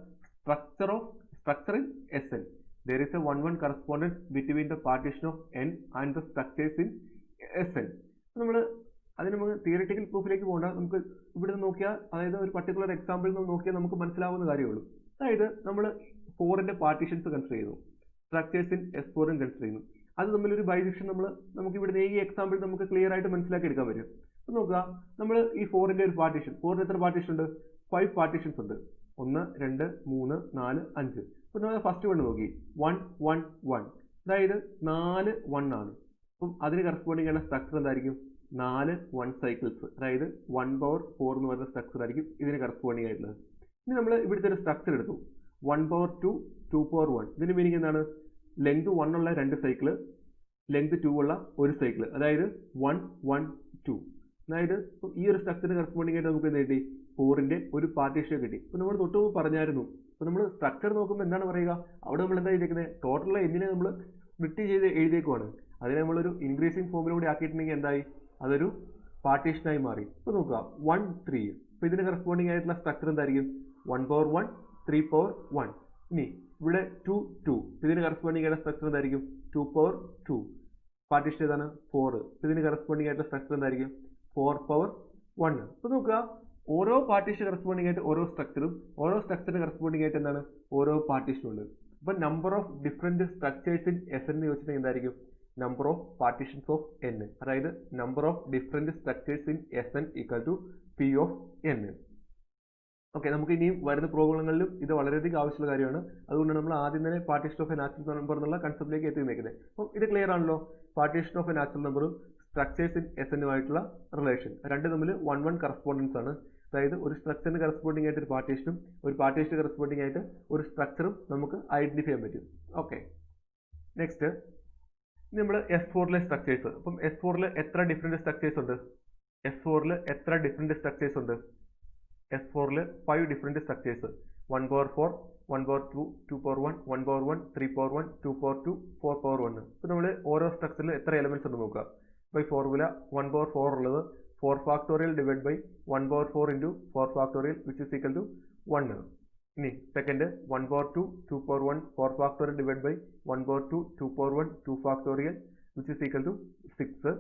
S1: structure in Sn. There is a 1 1 correspondence between the partition of n and the structures in Sn. നമ്മൾ അതിന് നമുക്ക് theoretical പ്രൂഫിലേക്ക് പോകണ്ട. നമുക്ക് ഇവിടെ നിന്ന് നോക്കിയാൽ, അതായത് ഒരു പർട്ടിക്കുലർ എക്സാമ്പിളിൽ നിന്ന് നോക്കിയാൽ നമുക്ക് മനസ്സിലാവുന്ന കാര്യമുള്ളൂ. അതായത് നമ്മൾ 4ന്റെ പാർട്ടീഷൻസ് കൺസിഡർ ചെയ്യുന്നു, സ്ട്രക്ചേഴ്സ് ഇൻ S4 കൺസിഡർ ചെയ്യുന്നു. അത് തമ്മിലൊരു ബൈജക്ഷൻ നമുക്ക് ഇവിടെ ഈ എക്സാമ്പിൾ നമുക്ക് ക്ലിയർ ആയിട്ട് മനസ്സിലാക്കി എടുക്കാൻ പറ്റും. അപ്പോൾ നോക്കുക, നമ്മൾ ഈ 4ന്റെ ഒരു പാർട്ടീഷൻ, 4ന് എത്ര പാർട്ടീഷൻ ഉണ്ട്? 5 പാർട്ടീഷൻസ് ഉണ്ട്. 1 2 3 4 5. അപ്പോൾ നമ്മൾ ഫസ്റ്റ് വൺ നോക്കി, 1 1 1 അതായത് 4 1 ആണ്. അപ്പം അതിന് കറസ്പോണ്ടിങ് ആയ സ്ട്രക്ചർ എന്തായിരിക്കും? 4 1 സൈക്കിൾസ്, അതായത് 1 power 4 എന്ന് പറയുന്ന സ്ട്രക്ചർ ആയിരിക്കും ഇതിന് കറസ്പോണ്ടിങ് ആയിട്ടുള്ളത്. ഇനി നമ്മൾ ഇവിടുത്തെ ഒരു സ്ട്രക്ചർ എടുത്തു, 1 power 2 2 power 1. ഇതിന് മീനിങ് എന്താണ്? ലെങ്ത് 1 ഉള്ള 2 സൈക്കിള്, ലെങ്ത് 2 ഉള്ള ഒരു സൈക്കിള്, അതായത് 1 1 2. അതായത് ഈ ഒരു സ്ട്രക്ചറിന് കറസ്പോണ്ടിങ് ആയിട്ട് നമുക്ക് എന്ത് കിട്ടി? 4ന്റെ ഒരു പാർട്ടീഷൻ കിട്ടി. ഇപ്പോൾ നമ്മൾ തൊട്ട് പറഞ്ഞായിരുന്നു, ഇപ്പോൾ നമ്മൾ സ്ട്രക്ചർ നോക്കുമ്പോൾ എന്താണ് പറയുക? അവിടെ നമ്മൾ എന്താ ചെയ്തേക്കുന്നത്? ടോട്ടൽ എന്നിനെ നമ്മൾ സ്പ്ലിറ്റ് ചെയ്ത് എഴുതിയേക്കുവാണ്. അതിനെ നമ്മളൊരു ഇൻക്രീസിങ് ഫോമിലൂടെ ആക്കിയിട്ടുണ്ടെങ്കിൽ എന്തായി? അതൊരു പാർട്ടീഷനായി മാറി. ഇപ്പോൾ നോക്കുക, 1 3. അപ്പോൾ ഇതിന് കറസ്പോണ്ടിങ് ആയിട്ടുള്ള സ്ട്രക്ചർ എന്തായിരിക്കും? 1 power 1 3 power 1. ഇനി ഇവിടെ 2 2. ഇതിന് കറസ്പോണ്ടിങ് ആയിട്ടുള്ള സ്ട്രക്ചർ എന്തായിരിക്കും? 2 power 2. പാർട്ടീഷൻ ഏതാണ്? 4. ഇതിന് കറസ്പോണ്ടിങ് ആയിട്ടുള്ള സ്ട്രക്ചർ എന്തായിരിക്കും? 4 power 1. ഇപ്പോൾ നോക്കുക, ഓരോ പാർട്ടീഷൻ കറസ്പോണ്ടിങ് ആയിട്ട് ഓരോ സ്ട്രക്ചറും, ഓരോ സ്ട്രക്ചറിന് കറസ്പോണ്ടിങ് ആയിട്ട് എന്താണ്? ഓരോ പാർട്ടീഷനും ഉണ്ട്. അപ്പോൾ number of different structures in Sn എന്ന് ചോദിച്ചിട്ടുണ്ടെങ്കിൽ എന്തായിരിക്കും? Number of partitions of n. അതായത് number of different structures in Sn equal to P of n. Okay, നമുക്ക് ഇനിയും വരുന്ന പ്രോബ്ലങ്ങളിലും ഇത് വളരെയധികം ആവശ്യമുള്ള കാര്യമാണ്. അതുകൊണ്ട് നമ്മൾ ആദ്യം തന്നെ partition of a natural number എന്നുള്ള കൺസെപ്റ്റിലേക്ക് എത്തി നിൽക്കുന്നത്. അപ്പം ഇത് ക്ലിയർ ആണല്ലോ? പാർട്ടീഷൻ ഓഫ് എ നാച്ചുറൽ നമ്പറും സ്ട്രക്ചേഴ്സ് ഇൻ Sn-ഉമായിട്ടുള്ള റിലേഷൻ രണ്ടും തമ്മിൽ 1 1 കറസ്പോണ്ടൻസ് ആണ്. അതായത് ഒരു സ്ട്രക്ചറിന് കറസ്പോണ്ടിങ് ആയിട്ട് ഒരു പാർട്ടീഷനും ഒരു പാർട്ടീഷന് കറസ്പോണ്ടിങ് ആയിട്ട് ഒരു സ്ട്രക്ചറും നമുക്ക് ഐഡന്റിഫൈ ചെയ്യാൻ പറ്റും. ഓക്കെ, നെക്സ്റ്റ് നമ്മൾ S4ലെ സ്ട്രക്ചേഴ്സ്. അപ്പം S4ൽ എത്ര ഡിഫറെന്റ് സ്ട്രക്ചേഴ്സ് ഉണ്ട്? S4ൽ എത്ര ഡിഫറെന്റ് സ്ട്രക്ചേഴ്സ് ഉണ്ട്? S4ൽ 5 different structures. 1 power 4 1 power 2 2 power 1 1 power 1 3 power 1 2 power 2 4 power 1. ഇപ്പോൾ നമ്മൾ ഓരോ സ്ട്രക്ചറിൽ എത്ര എലമെന്റ്സ് ഉണ്ട് നോക്കുക. ബൈ ഫോർമുല 1 power 4 ഉള്ളത് 4 factorial divided by 1 power 4 into 4 factorial which is equal to 1. ഇനി second 1 power 2 2 power 1 4 factorial divided by 1 power 2 2 power 1 2 factorial which is equal to 6.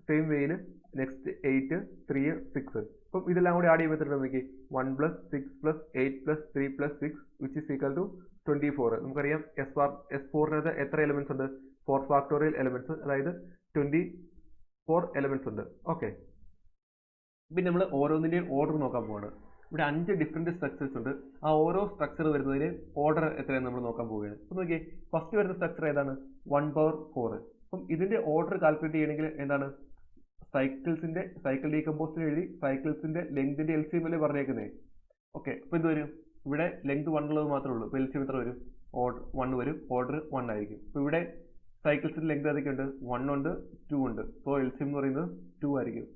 S1: Same വേയിൽ നെക്സ്റ്റ് 8 3 6. അപ്പം ഇതെല്ലാം കൂടി ആഡ് ചെയ്യുമ്പോൾ നമുക്ക് 1 plus 6 plus 8 plus 3 plus 6 which is equal to 24. നമുക്കറിയാം S4-നകത്ത് എത്ര elements ഉണ്ട്? 4 factorial എലമെന്റ്സ്, അതായത് 24 എലമെന്റ്സ് ഉണ്ട്. ഓക്കെ, പിന്നെ നമ്മൾ ഓരോന്നിൻ്റെയും ഓർഡർ നോക്കാൻ പോവാണ്. ഇവിടെ 5 ഡിഫറെന്റ് സ്ട്രക്ചേഴ്സ് ഉണ്ട്. ആ ഓരോ സ്ട്രക്ചർ വരുന്നതിന് ഓർഡർ എത്രയാണ് നമ്മൾ നോക്കാൻ പോവുകയാണ്. അപ്പം നോക്കിയേ, ഫസ്റ്റ് വരുന്ന സ്ട്രക്ചർ ഏതാണ്? 1 power 4. അപ്പം ഇതിന്റെ ഓർഡർ കാൽക്കുലേറ്റ് ചെയ്യണമെങ്കിൽ എന്താണ്? സൈക്കിൾസിന്റെ സൈക്കിൾ ഡീകമ്പോസിഷൻ എഴുതി സൈക്കിൾസിന്റെ ലെങ്തിന്റെ LCM അല്ലേ പറഞ്ഞേക്കുന്നത്. ഓക്കെ, അപ്പോൾ എന്ത് വരും? ഇവിടെ ലെങ്ത് 1 ഉള്ളത് മാത്രമേ ഉള്ളൂ. അപ്പോൾ LCM എത്ര വരും? ഓർഡർ 1 വരും. ഓർഡർ 1 ആയിരിക്കും. അപ്പോൾ ഇവിടെ സൈക്കിൾസിന്റെ ലെങ്ത് ഏതൊക്കെയുണ്ട്? 1 ഉണ്ട്, 2 ഉണ്ട്. സോ LCM എന്ന് പറയുന്നത് 2 ആയിരിക്കും.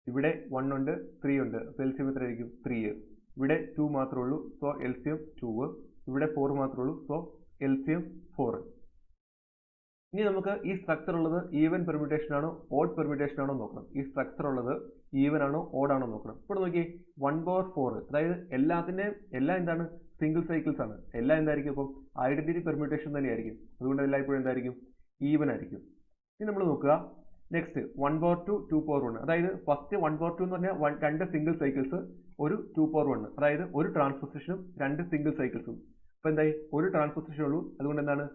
S1: ഇവിടെ 1 ഉണ്ട്, 3 ഉണ്ട്. അപ്പോൾ LCM എത്ര ആയിരിക്കും? 3. ഇവിടെ 2 മാത്രമേ ഉള്ളൂ. So LCM 2. ഇവിടെ 4 മാത്രമേ ഉള്ളൂ. So LCM 4. ഇനി നമുക്ക് ഈ സ്ട്രക്ചർ ഉള്ളത് ഈവൻ പെർമ്യൂട്ടേഷൻ ആണോ ഓഡ് പെർമ്യൂട്ടേഷൻ ആണോ നോക്കണം. ഈ സ്ട്രക്ചർ ഉള്ളത് ഈവൻ ആണോ ഓഡ് ആണോ നോക്കണം. ഇപ്പോൾ നോക്കി 1/4, അതായത് എല്ലാം എന്താണ്? സിംഗിൾ സൈക്കിൾസ് ആണ്. എല്ലാം എന്തായിരിക്കും? അപ്പം ഐഡന്റിറ്റി പെർമ്യൂട്ടേഷൻ തന്നെയായിരിക്കും. അതുകൊണ്ട് എല്ലായ്പ്പോഴും എന്തായിരിക്കും? ഈവൻ ആയിരിക്കും. ഇനി നമ്മൾ നോക്കുക നെക്സ്റ്റ് 1/2, 2/1. അതായത് ഫസ്റ്റ് 1/2 എന്ന് പറഞ്ഞാൽ 2 സിംഗിൾ സൈക്കിൾസ്, ഒരു 2/1. അതായത് ഒരു ട്രാൻസ്പോസിഷനും 2 സിംഗിൾ സൈക്കിൾസും. അപ്പോൾ എന്തായി? ഒരു ട്രാൻസ്പോസിഷൻ ഉള്ളൂ. അതുകൊണ്ട് എന്താണ്?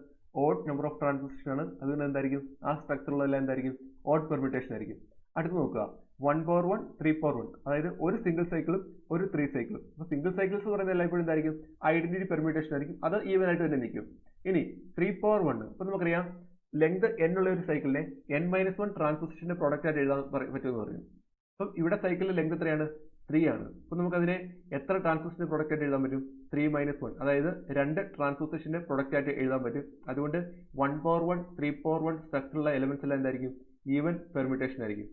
S1: ഓഡ് നമ്പർ ഓഫ് ട്രാൻസ്പോസിഷൻ ആണ്. അതുകൊണ്ട് എന്തായിരിക്കും? ആ സ്ട്രക്ചറുകളെല്ലാം എന്തായിരിക്കും? ഓഡ് പെർമ്യൂട്ടേഷൻ ആയിരിക്കും. അടുത്ത് നോക്കുക 1/1, 3/1. അതായത് ഒരു സിംഗിൾ സൈക്കിളും ഒരു 3 സൈക്കിളും. അപ്പോൾ സിംഗിൾ സൈക്കിൾസ് എന്ന് പറയുന്നത് എല്ലായ്പ്പോഴും എന്തായിരിക്കും? ഐഡന്റിറ്റി പെർമ്യൂട്ടേഷൻ ആയിരിക്കും. അത് ഈവൻ ആയിട്ട് തന്നെ നിൽക്കും. ഇനി 3/1. അപ്പോൾ നമുക്കറിയാം ലെങ്ത് n ഉള്ള ഒരു സൈക്കിളിനെ n-1 ട്രാൻസ്പോസിഷന്റെ പ്രോഡക്റ്റ് ആയിട്ട് എഴുതാൻ പറ്റുമെന്ന് പറയും. അപ്പം ഇവിടെ സൈക്കിളിന്റെ ലെങ്ത് എത്രയാണ്? 3 ആണ്. അപ്പോൾ നമുക്കതിനെ എത്ര ട്രാൻസ്പോസിഷന്റെ പ്രോഡക്റ്റ് ആയിട്ട് എഴുതാൻ പറ്റും? 3-1. അതായത് 2 ട്രാൻസ്പോസിഷന്റെ പ്രോഡക്റ്റ് ആയിട്ട് എഴുതാൻ പറ്റും. അതുകൊണ്ട് 1/1, 3/1 സ്ട്രക്ചറുള്ള എലമെന്റ്സ് എല്ലാം എന്തായിരിക്കും? ഈവൻ പെർമ്യൂട്ടേഷൻ ആയിരിക്കും.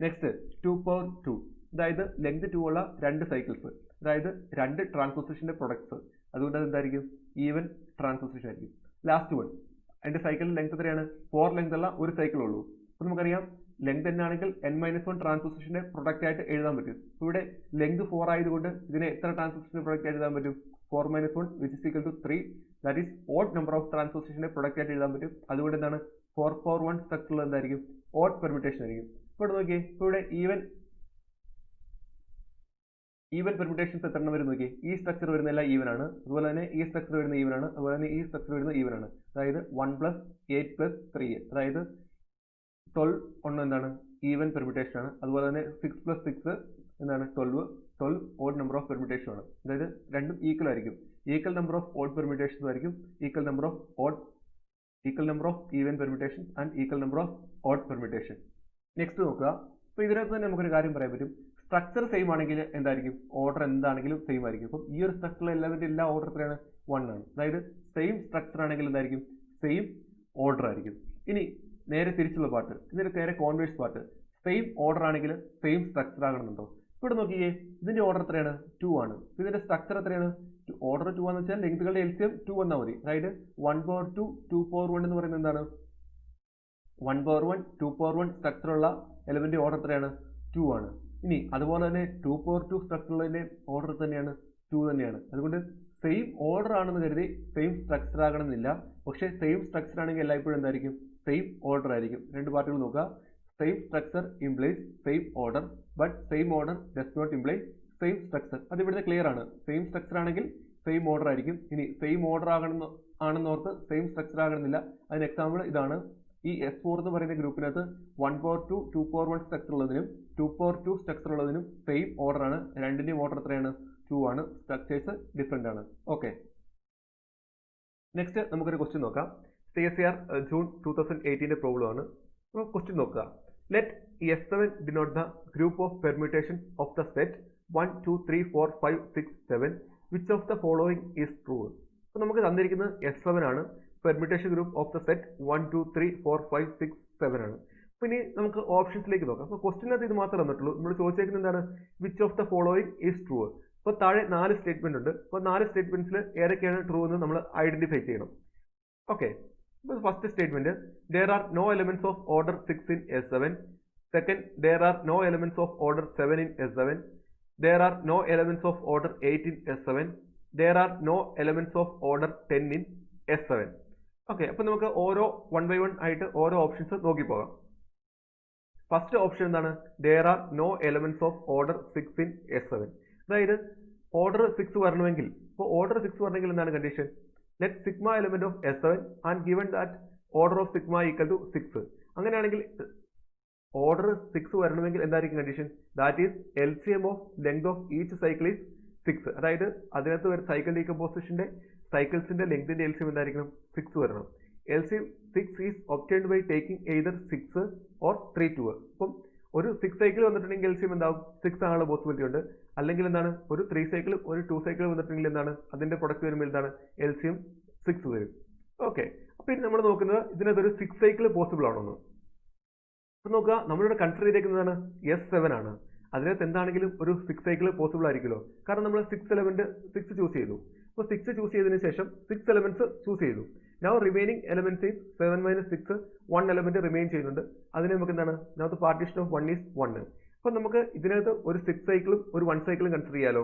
S1: നെക്സ്റ്റ് 2/2. അതായത് ലെങ്ത് 2 ഉള്ള 2 സൈക്കിൾസ്, അതായത് 2 ട്രാൻസ്പോസിഷന്റെ പ്രൊഡക്ട്സ്. അതുകൊണ്ട് അത് എന്തായിരിക്കും? ഈവൻ ട്രാൻസ്പോസിഷൻ ആയിരിക്കും. ലാസ്റ്റ് വൺ, അതിന്റെ സൈക്കിളിന്റെ ലെങ്ത് എത്രയാണ്? 4 ലെങ്ത് ഉള്ള ഒരു സൈക്കിൾ ഉള്ളൂ. അപ്പോൾ നമുക്കറിയാം ലെങ്ത് n ആണെങ്കിൽ n-1 ട്രാൻസ്പോസിഷന്റെ പ്രൊഡക്റ്റ് ആയിട്ട് എഴുതാൻ പറ്റും. ഇവിടെ ലെങ്ത് 4 ആയതുകൊണ്ട് ഇതിനെ എത്ര ട്രാൻസ്പോസിഷന്റെ പ്രൊഡക്റ്റ് ആയിട്ട് എഴുതാൻ പറ്റും? 4-1 which is equal to 3. That is odd number of ട്രാൻസ്പോസിഷന്റെ പ്രൊഡക്റ്റ് ആയിട്ട് എഴുതാൻ പറ്റും. അതുകൊണ്ട് എന്താണ്? 4/1 സ്ട്രക്ചറിൽ എന്തായിരിക്കും? ഓഡ് പെർമ്യൂട്ടേഷൻ ആയിരിക്കും. ഇപ്പോൾ നോക്കിയേ, ഇവിടെ ഈവൻ പെർമ്യൂട്ടേഷൻസ് എത്ര എണ്ണം വരും നോക്കി. ഈ സ്ട്രക്ചർ വരുന്ന എല്ലാം ഈവൻ ആണ്. അതുപോലെ തന്നെ ഈ സ്ട്രക്ചർ വരുന്ന ഈവൻ ആണ്. അതുപോലെ തന്നെ ഈ സ്ട്രക്ചർ വരുന്ന ഈവൻ ആണ്. അതായത് 1 + 8 + 3, അതായത് 12 എന്താണ്? ഈവൻ പെർമ്യൂട്ടേഷൻ ആണ്. അതുപോലെ തന്നെ 6 + 6 എന്താണ്? 12 ഓഡ് നമ്പർ ഓഫ് പെർമ്യൂട്ടേഷൻ ആണ്. അതായത് രണ്ടും ഈക്വൽ ആയിരിക്കും. Equal number of odd permutations ആയിരിക്കും equal number of even permutation and equal number of odd permutation. Next നോക്കുക. അപ്പോൾ ഇതിനകത്ത് തന്നെ നമുക്കൊരു കാര്യം പറയാൻ പറ്റും. സ്ട്രക്ചർ സെയിം ആണെങ്കിൽ എന്തായിരിക്കും? ഓർഡർ എന്താണെങ്കിലും സെയിം ആയിരിക്കും. അപ്പം ഈ ഒരു സ്ട്രക്ചറിലെ എല്ലാ ഓർഡർ എത്രയാണ്? 1 ആണ്. അതായത് സെയിം സ്ട്രക്ചർ ആണെങ്കിൽ എന്തായിരിക്കും? സെയിം ഓർഡർ ആയിരിക്കും. ഇനി നേരെ തിരിച്ചുള്ള പാർട്ട്, ഇതിന്റെ നേരെ കോൺവേഴ്സ് പാർട്ട്. സെയിം ഓർഡർ ആണെങ്കിൽ സെയിം സ്ട്രക്ചർ ആകണമെന്നുണ്ടോ? ഇവിടെ നോക്കിയേ, ഇതിന്റെ ഓർഡർ എത്രയാണ്? 2 ആണ്. ഇതിന്റെ സ്ട്രക്ചർ എത്രയാണ്? ഓർഡർ 2 ആണെന്ന് വെച്ചാൽ ലെങ്തുകളുടെ LCM 2 വന്നാൽ മതി. അതായത് 1/2, 2/1 എന്ന് പറയുന്നത് എന്താണ്? 1/1, 2/1 സ്ട്രക്ചറുള്ള എലമെന്റ് ഓർഡർ എത്രയാണ്? 2 ആണ്. ഇനി അതുപോലെ തന്നെ 2/2 സ്ട്രക്ചറുള്ളതിന്റെ ഓർഡർ തന്നെയാണ് 2 തന്നെയാണ്. അതുകൊണ്ട് സെയിം ഓർഡർ ആണെന്ന് കരുതി സെയിം സ്ട്രക്ചർ ആകണമെന്നില്ല. പക്ഷേ സെയിം സ്ട്രക്ചർ ആണെങ്കിൽ എല്ലായ്പ്പോഴും എന്തായിരിക്കും? സെയിം ഓർഡർ ആയിരിക്കും. രണ്ട് പാർട്ടുകൾ നോക്കുക. Same structure implies same order, but same order does not imply same structure. അത് ഇവിടുത്തെ ക്ലിയർ ആണ്. സെയിം സ്ട്രക്ചർ ആണെങ്കിൽ സെയിം ഓർഡർ ആയിരിക്കും. ഇനി സെയിം ഓർഡർ ആണെന്നോർത്ത് സെയിം സ്ട്രക്ചർ ആകണമെന്നില്ല. അതിന് എക്സാമ്പിൾ ഇതാണ്. ഈ S4 എന്ന് പറയുന്ന ഗ്രൂപ്പിനകത്ത് 1/2, 2/1 സ്ട്രക്ചർ ഉള്ളതിനും 2/2 സ്ട്രക്ചർ ഉള്ളതിനും സെയിം ഓർഡർ ആണ്. രണ്ടിന്റെയും ഓർഡർ എത്രയാണ്? 2 ആണ്. സ്ട്രക്ചേഴ്സ് ഡിഫറെന്റ് ആണ്. ഓക്കെ, നെക്സ്റ്റ് നമുക്കൊരു ക്വസ്റ്റ്യൻ നോക്കാം. CSIR ജൂൺ 2018 പ്രോബ്ലം ആണ്. അപ്പോൾ ക്വസ്റ്റ്യൻ നോക്കുക. Let S7 denote the group of permutation of the set 1, 2, 3, 4, 5, 6, 7. Which of the following is true? അപ്പോൾ നമുക്ക് തന്നിരിക്കുന്നത് S7 ആണ്. Permutation group of the set 1, 2, 3, 4, 5, 6, 7 ആണ്. അപ്പോൾ ഇനി നമുക്ക് ഓപ്ഷൻസിലേക്ക് നോക്കാം. അപ്പോൾ ക്വസ്റ്റിനകത്ത് ഇത് മാത്രമേ തന്നിട്ടുള്ളൂ. നമ്മൾ ചോദിച്ചേക്കുന്നത് എന്താണ്? Which of the following is true. അപ്പോൾ താഴെ 4 സ്റ്റേറ്റ്മെന്റ് ഉണ്ട്. അപ്പോൾ 4 സ്റ്റേറ്റ്മെന്റ്സിൽ ഏതൊക്കെയാണ് ട്രൂ എന്ന് നമ്മൾ ഐഡന്റിഫൈ ചെയ്യണം. ഓക്കെ, അപ്പോൾ first statement, there are no elements of order 6 in S7. Second, there are no elements of order 7 in S7. There are no elements of order 8 in S7. There are no elements of order 10 in S7. Okay, അപ്പോൾ നമുക്ക് ഓരോ 1 by 1 ആയിട്ട് ഓരോ options നോക്കി പോകാം. First option എന്താണ്? there are no elements of order 6 in S7. അതായത് order 6 വരണമെങ്കിൽ, ഇപ്പോൾ ഓർഡർ 6 വരണമെങ്കിൽ എന്താണ് condition? let sigma element of S7 and given that order of sigma equal to 6. അങ്ങനെയാണെങ്കിൽ ഓർഡർ 6 വരണമെങ്കിൽ എന്തായിരിക്കും condition? That is LCM of length of each cycle is 6. അതായത് അതിനകത്ത് ഒരു സൈക്കിൾ ഡീകമ്പോസിഷന്റെ സൈക്കിൾസിന്റെ ലെങ്തിന്റെ LCM എന്തായിരിക്കണം? 6 വരണം. LCM 6 is obtained by taking either 6 or 3 2. അപ്പം ഒരു 6 സൈക്കിൾ വന്നിട്ടുണ്ടെങ്കിൽ എൽസിയം എന്താവും 6 ആണുള്ള പോസിബിലിറ്റി ഉണ്ട്. അല്ലെങ്കിൽ എന്താണ് ഒരു 3 സൈക്കിൾ ഒരു 2 സൈക്കിൾ വന്നിട്ടുണ്ടെങ്കിൽ എന്താണ് അതിന്റെ പ്രൊഡക്റ്റ് വരുമ്പോൾ എന്താണ് എൽസിയം 6 വരും. ഓക്കെ, അപ്പൊ ഇനി നമ്മൾ നോക്കുന്നത് ഇതിനകത്ത് ഒരു 6 സൈക്കിൾ പോസിബിൾ ആണോന്ന്. അപ്പൊ നോക്കുക, നമ്മളിവിടെ കൺസിഡർ ചെയ്തേക്കുന്നതാണ് S7 ആണ്. അതിനകത്ത് എന്താണെങ്കിലും ഒരു 6 സൈക്കിൾ പോസിബിൾ ആയിരിക്കുമല്ലോ, കാരണം നമ്മൾ 6 എലമെന്റ് 6 ചൂസ് ചെയ്തു. അപ്പോൾ 6 ചൂസ് ചെയ്തതിനു ശേഷം 6 എലമെന്റ്സ് ചൂസ് ചെയ്തു. Now remaining elements is 7 - 6, 1 element remain ചെയ്യുന്നുണ്ട്. അതിന് നമുക്ക് എന്താണ് ഇതിനകത്ത് പാർട്ടീഷൻ ഓഫ് 1 ഈസ് 1. അപ്പൊ നമുക്ക് ഇതിനകത്ത് ഒരു 6 സൈക്കിളും ഒരു 1 സൈക്കിളും കൺസിഡർ ചെയ്യാലോ.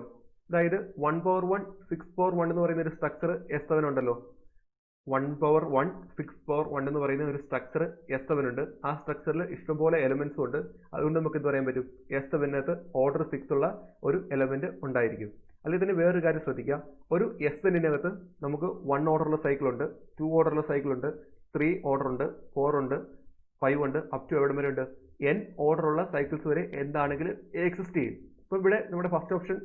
S1: അതായത് 1/1 6/1 എന്ന് പറയുന്ന ഒരു സ്ട്രക്ചർ S7 ഉണ്ടല്ലോ. 1/1 6/1 എന്ന് പറയുന്ന ഒരു സ്ട്രക്ചർ S7 ഉണ്ട്. ആ സ്ട്രക്ചറിൽ ഇഷ്ടംപോലെ എലമെന്റ്സും ഉണ്ട്. അതുകൊണ്ട് നമുക്ക് എന്ത് പറയാൻ പറ്റും, S7നകത്ത് ഓർഡർ 6 ഉള്ള ഒരു എലമെന്റ് ഉണ്ടായിരിക്കും. അല്ലെങ്കിൽ തന്നെ വേറൊരു കാര്യം ശ്രദ്ധിക്കുക, ഒരു Snനകത്ത് നമുക്ക് 1 ഓർഡറുള്ള സൈക്കിൾ ഉണ്ട്, 2 ഓർഡറുള്ള സൈക്കിൾ ഉണ്ട്, 3 ഓർഡർ ഉണ്ട്, 4 ഉണ്ട്, 5 ഉണ്ട്, അപ് ടു എവിടെ വരെ ഉണ്ട് n ഓർഡറുള്ള സൈക്കിൾസ് വരെ എന്താണെങ്കിലും എക്സിസ്റ്റ് ചെയ്യും. ഇപ്പൊ ഇവിടെ നമ്മുടെ ഫസ്റ്റ് ഓപ്ഷൻ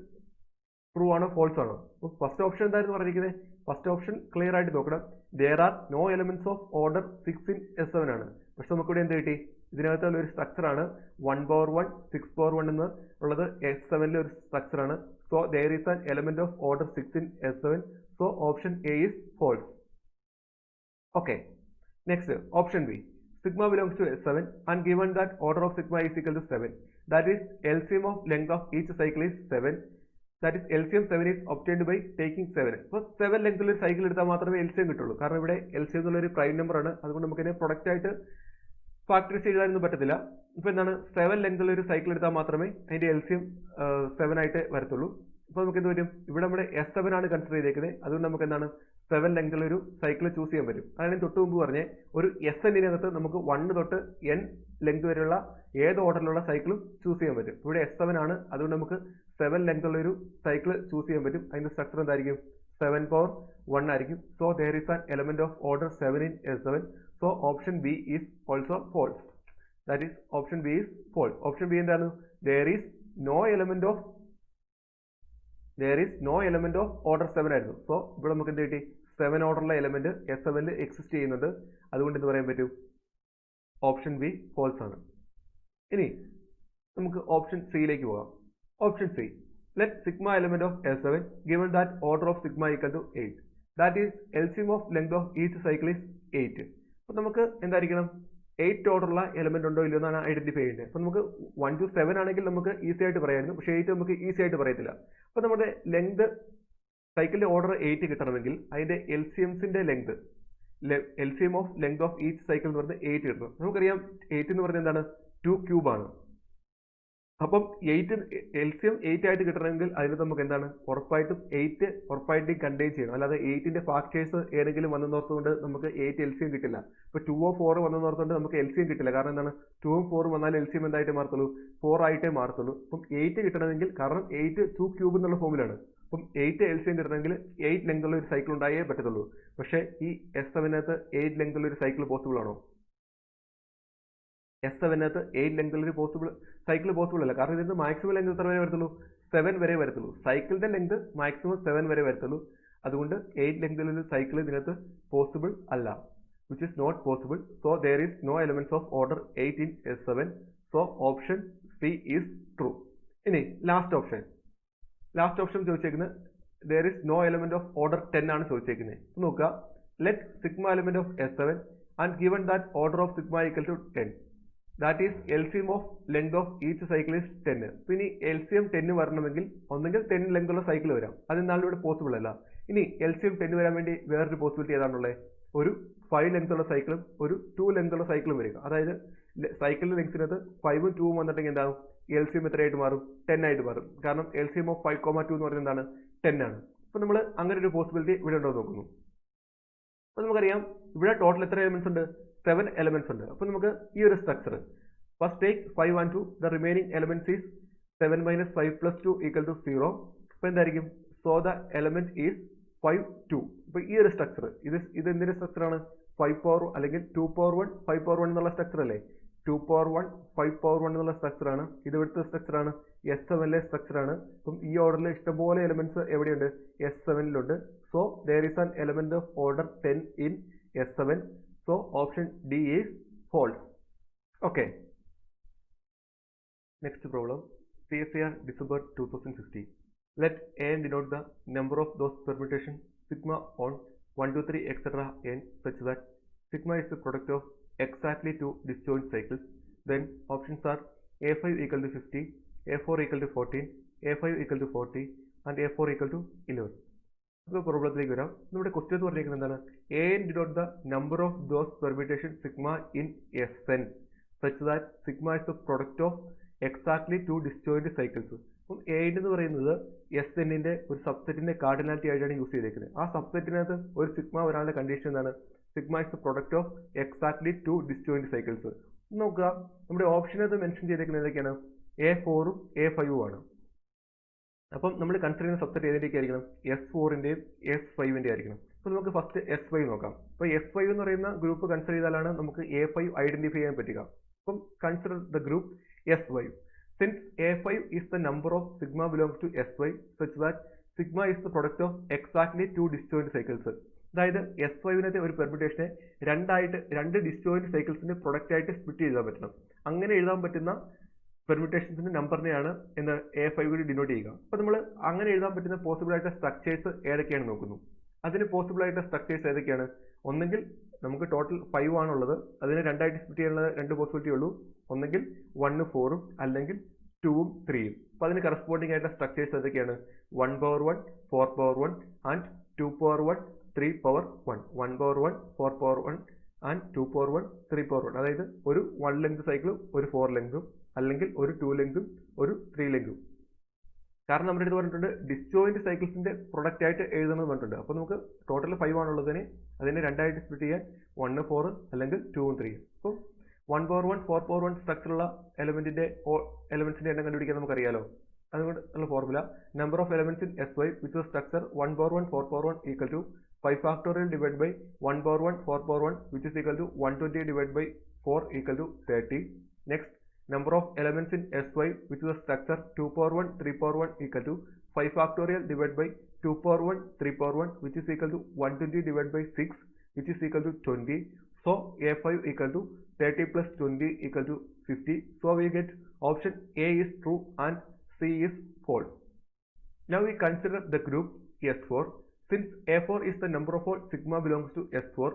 S1: ട്രൂ ആണോ ഫോൾസ് ആണോ? ഫസ്റ്റ് ഓപ്ഷൻ എന്തായിരുന്നു പറഞ്ഞിരിക്കുന്നത്? ഫസ്റ്റ് ഓപ്ഷൻ ക്ലിയർ ആയിട്ട് നോക്കണം. there are no elements of order 6 in S7 ആണ്. പക്ഷെ നമുക്കിവിടെ എന്ത് കിട്ടി, ഇതിനകത്തുള്ള ഒരു സ്ട്രക്ചർ ആണ് 1/1 6/1 എന്ന് ഉള്ളത് S7ലെ ഒരു സ്ട്രക്ചർ ആണ്. So there is an element of order 6 in S7. so option A is false. Okay, next option B. Sigma belongs to S7 and given that order of sigma is equal to 7, that is LCM of length of each cycle is 7. That is LCM 7 is obtained by taking 7. അപ്പോൾ 7 ലെങ്ത്തുള്ള ഒരു cycle എടുത്താൽ മാത്രമേ LCM കിട്ടുള്ളൂ. കാരണം ഇവിടെ LCM എന്നുള്ള ഒരു prime number ആണ്. അതുകൊണ്ട് നമുക്ക് ഇതിനെ പ്രൊഡക്റ്റ് ആയിട്ട് ഫാക്ടറൈസ് ചെയ്യാനൊന്നും പറ്റത്തില്ല. ഇപ്പോൾ എന്താണ് 7 ലെങ്ത്തുള്ള ഒരു സൈക്കിൾ എടുത്താൽ മാത്രമേ അതിന്റെ LCM 7 ആയിട്ട് വരത്തുള്ളൂ. അപ്പോൾ നമുക്ക് എന്ത് വരും, ഇവിടെ നമ്മുടെ S7 ആണ് കൺസിഡർ ചെയ്തേക്കുന്നത്. അതുകൊണ്ട് നമുക്ക് എന്താണ് 7 ലെങ്ത്തുള്ള ഒരു സൈക്കിൾ ചൂസ് ചെയ്യാൻ പറ്റും. അതാണ് തൊട്ട് മുമ്പ് പറഞ്ഞേ, ഒരു SNനകത്ത് നമുക്ക് 1 തൊട്ട് n ലെങ്ത് വരെയുള്ള ഏത് ഓർഡറിലുള്ള സൈക്കിളും ചൂസ് ചെയ്യാൻ പറ്റും. ഇവിടെ S7 ആണ്, അതുകൊണ്ട് നമുക്ക് 7 ലെങ്ത്തുള്ള ഒരു സൈക്കിൾ ചൂസ് ചെയ്യാൻ പറ്റും. അതിന്റെ സ്ട്രക്ചർ എന്തായിരിക്കും, 7/1 ആയിരിക്കും. So there is an element of order 7 in S7. so option B is also false. That is option B is false. Option B എന്താണ്, there is no element of order 7 ആയിരുന്നു. So ഇവിടെ നമുക്ക് എന്ത് കിട്ടി, 7 ഓർഡറുള്ള element S7ൽ exist ചെയ്യുന്നുണ്ട്. അതുകൊണ്ട് എന്ത് പറയാൻ പറ്റും, ഓപ്ഷൻ ബി ഫോൾസ് ആണ്. ഇനി നമുക്ക് ഓപ്ഷൻ സിയിലേക്ക് പോകാം. Option C, let sigma element of S7 given that order of sigma equal to 8, that is LCM of length of each cycle is 8. അപ്പോൾ നമുക്ക് എന്തായിരിക്കണം, 8 ഓർഡറുള്ള എലമെന്റ് ഉണ്ടോ ഇല്ലയോ എന്നാണ് ഐഡന്റിഫൈ ചെയ്യുന്നത്. അപ്പോൾ നമുക്ക് 1 to 7 ആണെങ്കിൽ നമുക്ക് ഈസി ആയിട്ട് പറയാമായിരുന്നു, പക്ഷേ 8 നമുക്ക് ഈസി ആയിട്ട് പറയത്തില്ല. അപ്പോൾ നമ്മുടെ ലെങ്ത് സൈക്കിളിന്റെ ഓർഡർ 8 കിട്ടണമെങ്കിൽ അതിന്റെ LCMസിന്റെ length, LCM of length of each cycle എന്ന് പറയുന്നത് 8 കിട്ടണം. നമുക്കറിയാം 8 എന്ന് പറയുന്നത് എന്താണ്, 2 ക്യൂബ് ആണ്. അപ്പം 8 LCM 8 ആയിട്ട് കിട്ടണമെങ്കിൽ അതിന് നമുക്ക് എന്താണ്, ഉറപ്പായിട്ടും 8 ഉറപ്പായിട്ടും കണ്ടെയ്ൻ ചെയ്യണം. അല്ലാതെ 8ന്റെ ഫാക്ടേഴ്സ് ഏതെങ്കിലും വന്നെന്നോർത്തുകൊണ്ട് നമുക്ക് 8 LCM കിട്ടില്ല. ഇപ്പോൾ 2 4 വന്നെന്നോർത്തുകൊണ്ട് നമുക്ക് LCM കിട്ടില്ല. കാരണം എന്താണ്, 2 4 വന്നാൽ LCM എന്തായിട്ട് മാറത്തുള്ളൂ, 4 ആയിട്ടേ മാറത്തുള്ളൂ. അപ്പം 8 കിട്ടണമെങ്കിൽ, കാരണം 8 2 ക്യൂബ് എന്നുള്ള ഫോമിലാണ്. അപ്പം 8 LCM കിട്ടണമെങ്കിൽ 8 ലെങ്ത് ഉള്ള ഒരു സൈക്കിൾ ഉണ്ടായേ പറ്റത്തുള്ളൂ. പക്ഷേ ഈ S7നകത്ത് 8 ലെങ്ത് ഉള്ള ഒരു സൈക്കിൾ പോസിബിൾ ആണോ? S7നകത്ത് 8 ലെങ്ത് ഉള്ള ഒരു സൈക്കിൾ പോസിബിൾ അല്ല. കാരണം ഇതിന് മാക്സിമം ലെങ്ത് എത്ര വരെ വരത്തുള്ളൂ, 7 വരെ വരത്തുള്ളൂ. സൈക്കിളിന്റെ ലെങ്ത് മാക്സിമം 7 വരെ വരത്തുള്ളൂ. അതുകൊണ്ട് 8 ലെങ്ത് ഉള്ള ഒരു സൈക്കിൾ ഇതിനകത്ത് പോസിബിൾ അല്ല, which is not possible. so there is no elements of order 8 in S7. so option C is true. ഇനി ലാസ്റ്റ് ഓപ്ഷൻ ചോദിച്ചേക്കുന്നത് there is no element of order 10 ആണ് ചോദിച്ചേക്കുന്നത്. നോക്കുക, let sigma element of S7 and given that order of sigma equal to 10, that is LCM of length of each cycle is 10. ഇനി LCM 10 വരണമെങ്കിൽ ഒന്നെങ്കിൽ 10 length ഉള്ള cycle വരാം. അതെന്നാലും ഇവിടെ possible അല്ല. ഇനി LCM 10 വരാൻ വേണ്ടി വേറൊരു പോസിബിലിറ്റി ഏതാണുള്ളത്, ഒരു 5 ലെങ്ത് ഉള്ള സൈക്കിളും ഒരു 2 ലെങ്ത് ഉള്ള സൈക്കിളും വരിക. അതായത് സൈക്കിളിന്റെ ലെങ്ത്തിനകത്ത് 5ഉം 2ഉം വന്നിട്ടെങ്കിൽ എന്താകും, LCM എത്രയായിട്ട് മാറും, 10 ആയിട്ട് മാറും. കാരണം LCM of 5,2 എന്ന് പറയുന്നത് എന്താണ്, 10 ആണ്. അപ്പോൾ നമ്മൾ അങ്ങനെ ഒരു പോസിബിലിറ്റി ഇവിടെ ഉണ്ടോ നോക്കുന്നു. അപ്പോൾ നമുക്കറിയാം ഇവിടെ ടോട്ടൽ എത്ര എലമെന്റ്സ് ഉണ്ട്, 7 എലമെന്റ്സ് ഉണ്ട്. അപ്പോൾ നമുക്ക് ഈ ഒരു structure first take 5 and 2, the remaining elements is 7 - 5 + 2 = 0. അപ്പോൾ എന്തായിരിക്കും, so the element is 5 2. അപ്പോൾ ഈ ഒരു സ്ട്രക്ചർ ഇത് എന്തിന്റെ സ്ട്രക്ചറാണ്, 5/1 അല്ലെങ്കിൽ 2/1 5/1 എന്നുള്ള സ്ട്രക്ചർ അല്ലേ. 2/1 5/1 എന്നുള്ള സ്ട്രക്ചറാണ്. ഇത് ഇവിടുത്തെ സ്ട്രക്ചറാണ്, S7ലെ സ്ട്രക്ചറാണ്. അപ്പം ഈ ഓർഡറിൽ ഇഷ്ടംപോലെ എലമെന്റ്സ് എവിടെയുണ്ട്, S7ലുണ്ട്. So there is an element of order 10 in S7. so option D is false. Okay. Next problem, CSIR December 2016. Let n denote the number of those permutations sigma on 1, 2, 3, etc. n such that sigma is the product of exactly two disjoint cycles. Then options are A5 equal to 50, A4 equal to 14, A5 equal to 40 and A4 equal to 11. So പ്രോബ്ലത്തിലേക്ക് വരാം. നമ്മുടെ question എന്ന് പറഞ്ഞിരിക്കുന്നത് എന്താണ്? n denote the number of those permutations sigma in Sn such that sigma is the product of exactly two disjoint cycles. അപ്പം n എന്ന് പറയുന്നത് Sn ന്റെ ഒരു സബ്സെറ്റിന്റെ കാർഡിനാലിറ്റി ആയിട്ടാണ് യൂസ് ചെയ്തേക്കുന്നത്. ആ സബ്സെറ്റിനകത്ത് ഒരു സിഗ്മ വരാനുള്ള കണ്ടീഷൻ എന്താണ്? Sigma is the product of exactly two disjoint cycles. നോക്കുക, നമ്മുടെ ഓപ്ഷനകത്ത് മെൻഷൻ ചെയ്തേക്കുന്നത് ഏതൊക്കെയാണ്? A4ഉം A5ഉം ആണ്. അപ്പം നമ്മൾ കൺസിഡർ ചെയ്യുന്ന സബ്സെറ്റ് ഏതിൻ്റെയൊക്കെ ആയിരിക്കണം? S4ൻ്റെയും S5ൻ്റെയും ആയിരിക്കണം. അപ്പോൾ നമുക്ക് ഫസ്റ്റ് S5 നോക്കാം. അപ്പോൾ S5 എന്ന് പറയുന്ന ഗ്രൂപ്പ് കൺസിഡർ ചെയ്താലാണ് നമുക്ക് A5 ഐഡന്റിഫൈ ചെയ്യാൻ പറ്റുക. അപ്പം consider the group S5. Since A5 is the number of sigma belongs to S5 such that sigma is the product of exactly two disjoint cycles. അതായത് S5നത്തെ ഒരു പെർമ്യൂട്ടേഷനെ രണ്ട് ഡിസ്ജോയിന്റ് സൈക്കിൾസിന്റെ പ്രൊഡക്റ്റ് ആയിട്ട് സ്പ്ലിറ്റ് എഴുതാൻ പറ്റണം. അങ്ങനെ എഴുതാൻ പറ്റുന്ന പെർമ്യൂട്ടേഷൻസിന്റെ നമ്പറിനെയാണ് എന്ന് A5 കൂടി ഡിനോട്ട് ചെയ്യുക. അപ്പോൾ നമ്മൾ അങ്ങനെ എഴുതാൻ പറ്റുന്ന പോസിബിൾ ആയിട്ട് സ്ട്രക്ചേഴ്സ് ഏതൊക്കെയാണ് നോക്കുന്നു. അതിന് പോസിബിൾ ആയിട്ട് സ്ട്രക്ചേഴ്സ് ഏതൊക്കെയാണ്? ഒന്നെങ്കിൽ നമുക്ക് ടോട്ടൽ 5 ആണുള്ളത്, അതിനെ രണ്ടായിട്ട് സ്പ്ലിറ്റ് ചെയ്യാനുള്ള രണ്ട് പോസിബിലിറ്റി ഉള്ളൂ. ഒന്നെങ്കിൽ 1, 4ഉം അല്ലെങ്കിൽ 2ഉം 3ഉം. അപ്പോൾ അതിന് കറസ്പോണ്ടിങ് ആയിട്ടുള്ള സ്ട്രക്ചേഴ്സ് ഏതൊക്കെയാണ്? 1 power 1, 4 power 1 and 2 power 1, 3 power 1. 1 power 1, 4 power 1 and 2 power 1, 3 power 1. അതായത് ഒരു 1 ലെങ്ത് സൈക്കിളും ഒരു 4 ലെങ്തും അല്ലെങ്കിൽ ഒരു 2 ലെങ്തും ഒരു 3 ലെങ്തും. കാരണം നമ്മുടെ അടുത്ത് പറഞ്ഞിട്ടുണ്ട് ഡിസ്ജോയിന്റ് സൈക്കിൾസിന്റെ പ്രൊഡക്റ്റ് ആയിട്ട് എഴുതണമെന്ന് പറഞ്ഞിട്ടുണ്ട്. അപ്പോൾ നമുക്ക് ടോട്ടൽ 5 ആണുള്ളതിന് അതിനെ രണ്ടായിട്ട് സ്പ്ലിറ്റ് ചെയ്യാൻ 1, 4 അല്ലെങ്കിൽ 2ഉം 3ഉം. അപ്പോൾ 1 power 1, 4 power 1 സ്ട്രക്ചറുള്ള എലമെന്റ്സിന്റെ എണ്ണം കണ്ടുപിടിക്കാൻ നമുക്കറിയാലോ. അതുകൊണ്ടുള്ള formula number of elements in S5 with the structure 1 power 1, 4 power 1 equal to 5 factorial divided by 1 power 1, 4 power 1 which is equal to 120 divided by 4 equal to 30. Next, number of elements in S5 which is the structure 2 power 1, 3 power 1 equal to 5 factorial divided by 2 power 1, 3 power 1 which is equal to 120 divided by 6 which is equal to 20. So A5 equal to 30 plus 20 equal to 50. So we get option A is true and C is false. Now we consider the group S4. Since A4 is the number of all sigma belongs to S4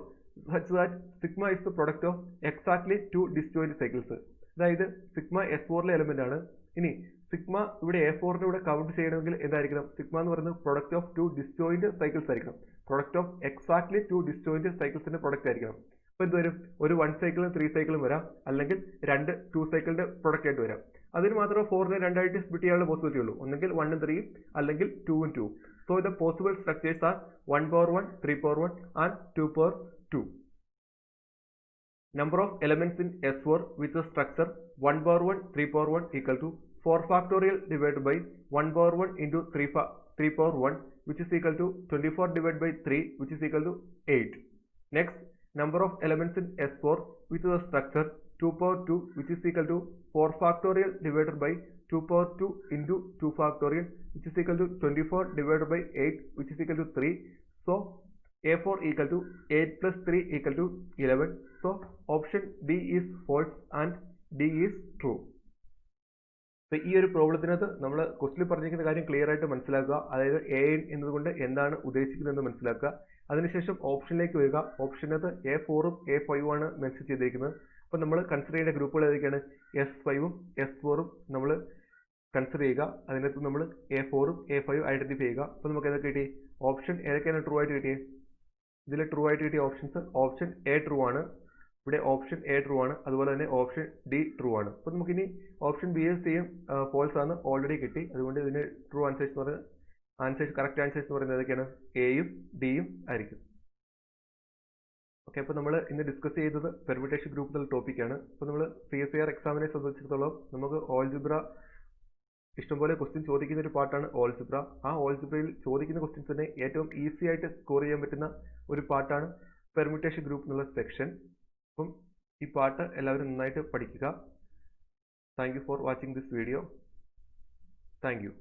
S1: such that sigma is the product of exactly two disjoint cycles. അതായത് sigma S4ലെ element ആണ്. ഇനി sigma ഇവിടെ A4ന്റെ കൂടെ count ചെയ്യണമെങ്കിൽ എന്തായിരിക്കണം? Sigma എന്ന് പറയുന്നത് product of two disjoint cycles ആയിരിക്കണം. Product of exactly two disjoint സൈക്കിൾസിന്റെ പ്രൊഡക്റ്റ് ആയിരിക്കണം. അപ്പോൾ എന്ത് വരും? ഒരു 1 സൈക്കിളും 3 സൈക്കിളും വരാം, അല്ലെങ്കിൽ 2 സൈക്കിളിന്റെ പ്രൊഡക്റ്റ് ആയിട്ട് വരാം. അതിന് മാത്രമേ 4നെ രണ്ടായിട്ട് സ്പ്ലിറ്റ് ചെയ്യാനുള്ള പോസിബിലിറ്റി ഉള്ളൂ. ഒന്നെങ്കിൽ 1ഉം 3ഉം അല്ലെങ്കിൽ 2ഉം 2ഉം. So the possible structures are 1 power 1, 3 power 1 and 2 power 2. Number of elements in S4 with the structure 1 power 1, 3 power 1 equal to 4 factorial divided by 1 power 1 into 3 power 1 which is equal to 24 divided by 3 which is equal to 8. Next, number of elements in S4 with the structure 2 power 2 which is equal to 4 factorial divided by 2 power 2 into 2 factorial which is equal to 24 divided by 8 which is equal to 3. So A4 equal to 8 plus 3 equal to 11. So option D is false and D is true. So ഈ ഒരു പ്രോബ്ലത്തിനകത്ത് നമ്മൾ ക്വസ്റ്റിൽ പറഞ്ഞിരിക്കുന്ന കാര്യം clear ആയിട്ട് മനസ്സിലാക്കുക. അതായത് A എന്നതുകൊണ്ട് എന്താണ് ഉദ്ദേശിക്കുന്നതെന്ന് മനസ്സിലാക്കുക. അതിനുശേഷം ഓപ്ഷനിലേക്ക് വരിക. ഓപ്ഷനകത്ത് A4ഉം A5ഉം ആണ് മെൻഷൻ ചെയ്തിരിക്കുന്നത്. അപ്പോൾ നമ്മൾ കൺസിഡർ ചെയ്യേണ്ട ഗ്രൂപ്പുകൾ ഏതൊക്കെയാണ്? S5ഉം S4ഉം നമ്മൾ കൺസിഡർ ചെയ്യുക. അതിനകത്ത് നമ്മൾ A4ഉം A5ഉം ഐഡന്റിഫൈ ചെയ്യുക. അപ്പോൾ നമുക്ക് ഏതൊക്കെ കിട്ടി? ഓപ്ഷൻ ഏതൊക്കെയാണ് ട്രൂ ആയിട്ട് കിട്ടിയത്? ഇതിൽ ട്രൂ ആയിട്ട് കിട്ടിയ ഓപ്ഷൻസ് ഓപ്ഷൻ A ട്രൂ ആണ്, ഇവിടെ ഓപ്ഷൻ A ട്രൂ ആണ്, അതുപോലെ തന്നെ ഓപ്ഷൻ D ട്രൂ ആണ്. അപ്പോൾ നമുക്കിനി ഓപ്ഷൻ B Cയും ഫോൾസ് ആണ് ഓൾറെഡി കിട്ടി. അതുകൊണ്ട് ഇതിന് ട്രൂ ആൻസേഴ്സ് എന്ന് പറയുന്നത് കറക്റ്റ് ആൻസേഴ്സ് എന്ന് പറയുന്നത് ഏതൊക്കെയാണ്? Aയും Dയും ആയിരിക്കും. ഓക്കെ, അപ്പോൾ നമ്മൾ ഇന്ന് ഡിസ്കസ് ചെയ്തത് പെർമ്യൂട്ടേഷൻ ഗ്രൂപ്പിലുള്ള ടോപ്പിക്കാണ്. അപ്പോൾ നമ്മൾ CSIR എക്സാമിനെ സംബന്ധിച്ചിടത്തോളം നമുക്ക് ഓൾജിബ്ര ഇഷ്ടംപോലെ ക്വസ്റ്റ്യൻ ചോദിക്കുന്ന ഒരു പാർട്ടാണ് ഓൾജിബ്ര. ആ ഓൾജിബ്രയിൽ ചോദിക്കുന്ന ക്വസ്റ്റ്യൻസിനെ ഏറ്റവും ഈസി ആയിട്ട് സ്കോർ ചെയ്യാൻ പറ്റുന്ന ഒരു പാർട്ടാണ് പെർമ്യൂട്ടേഷൻ ഗ്രൂപ്പ് എന്നുള്ള സെക്ഷൻ. അപ്പം ഈ പാർട്ട് എല്ലാവരും നന്നായിട്ട് പഠിക്കുക. Thank you for watching this video. Thank you.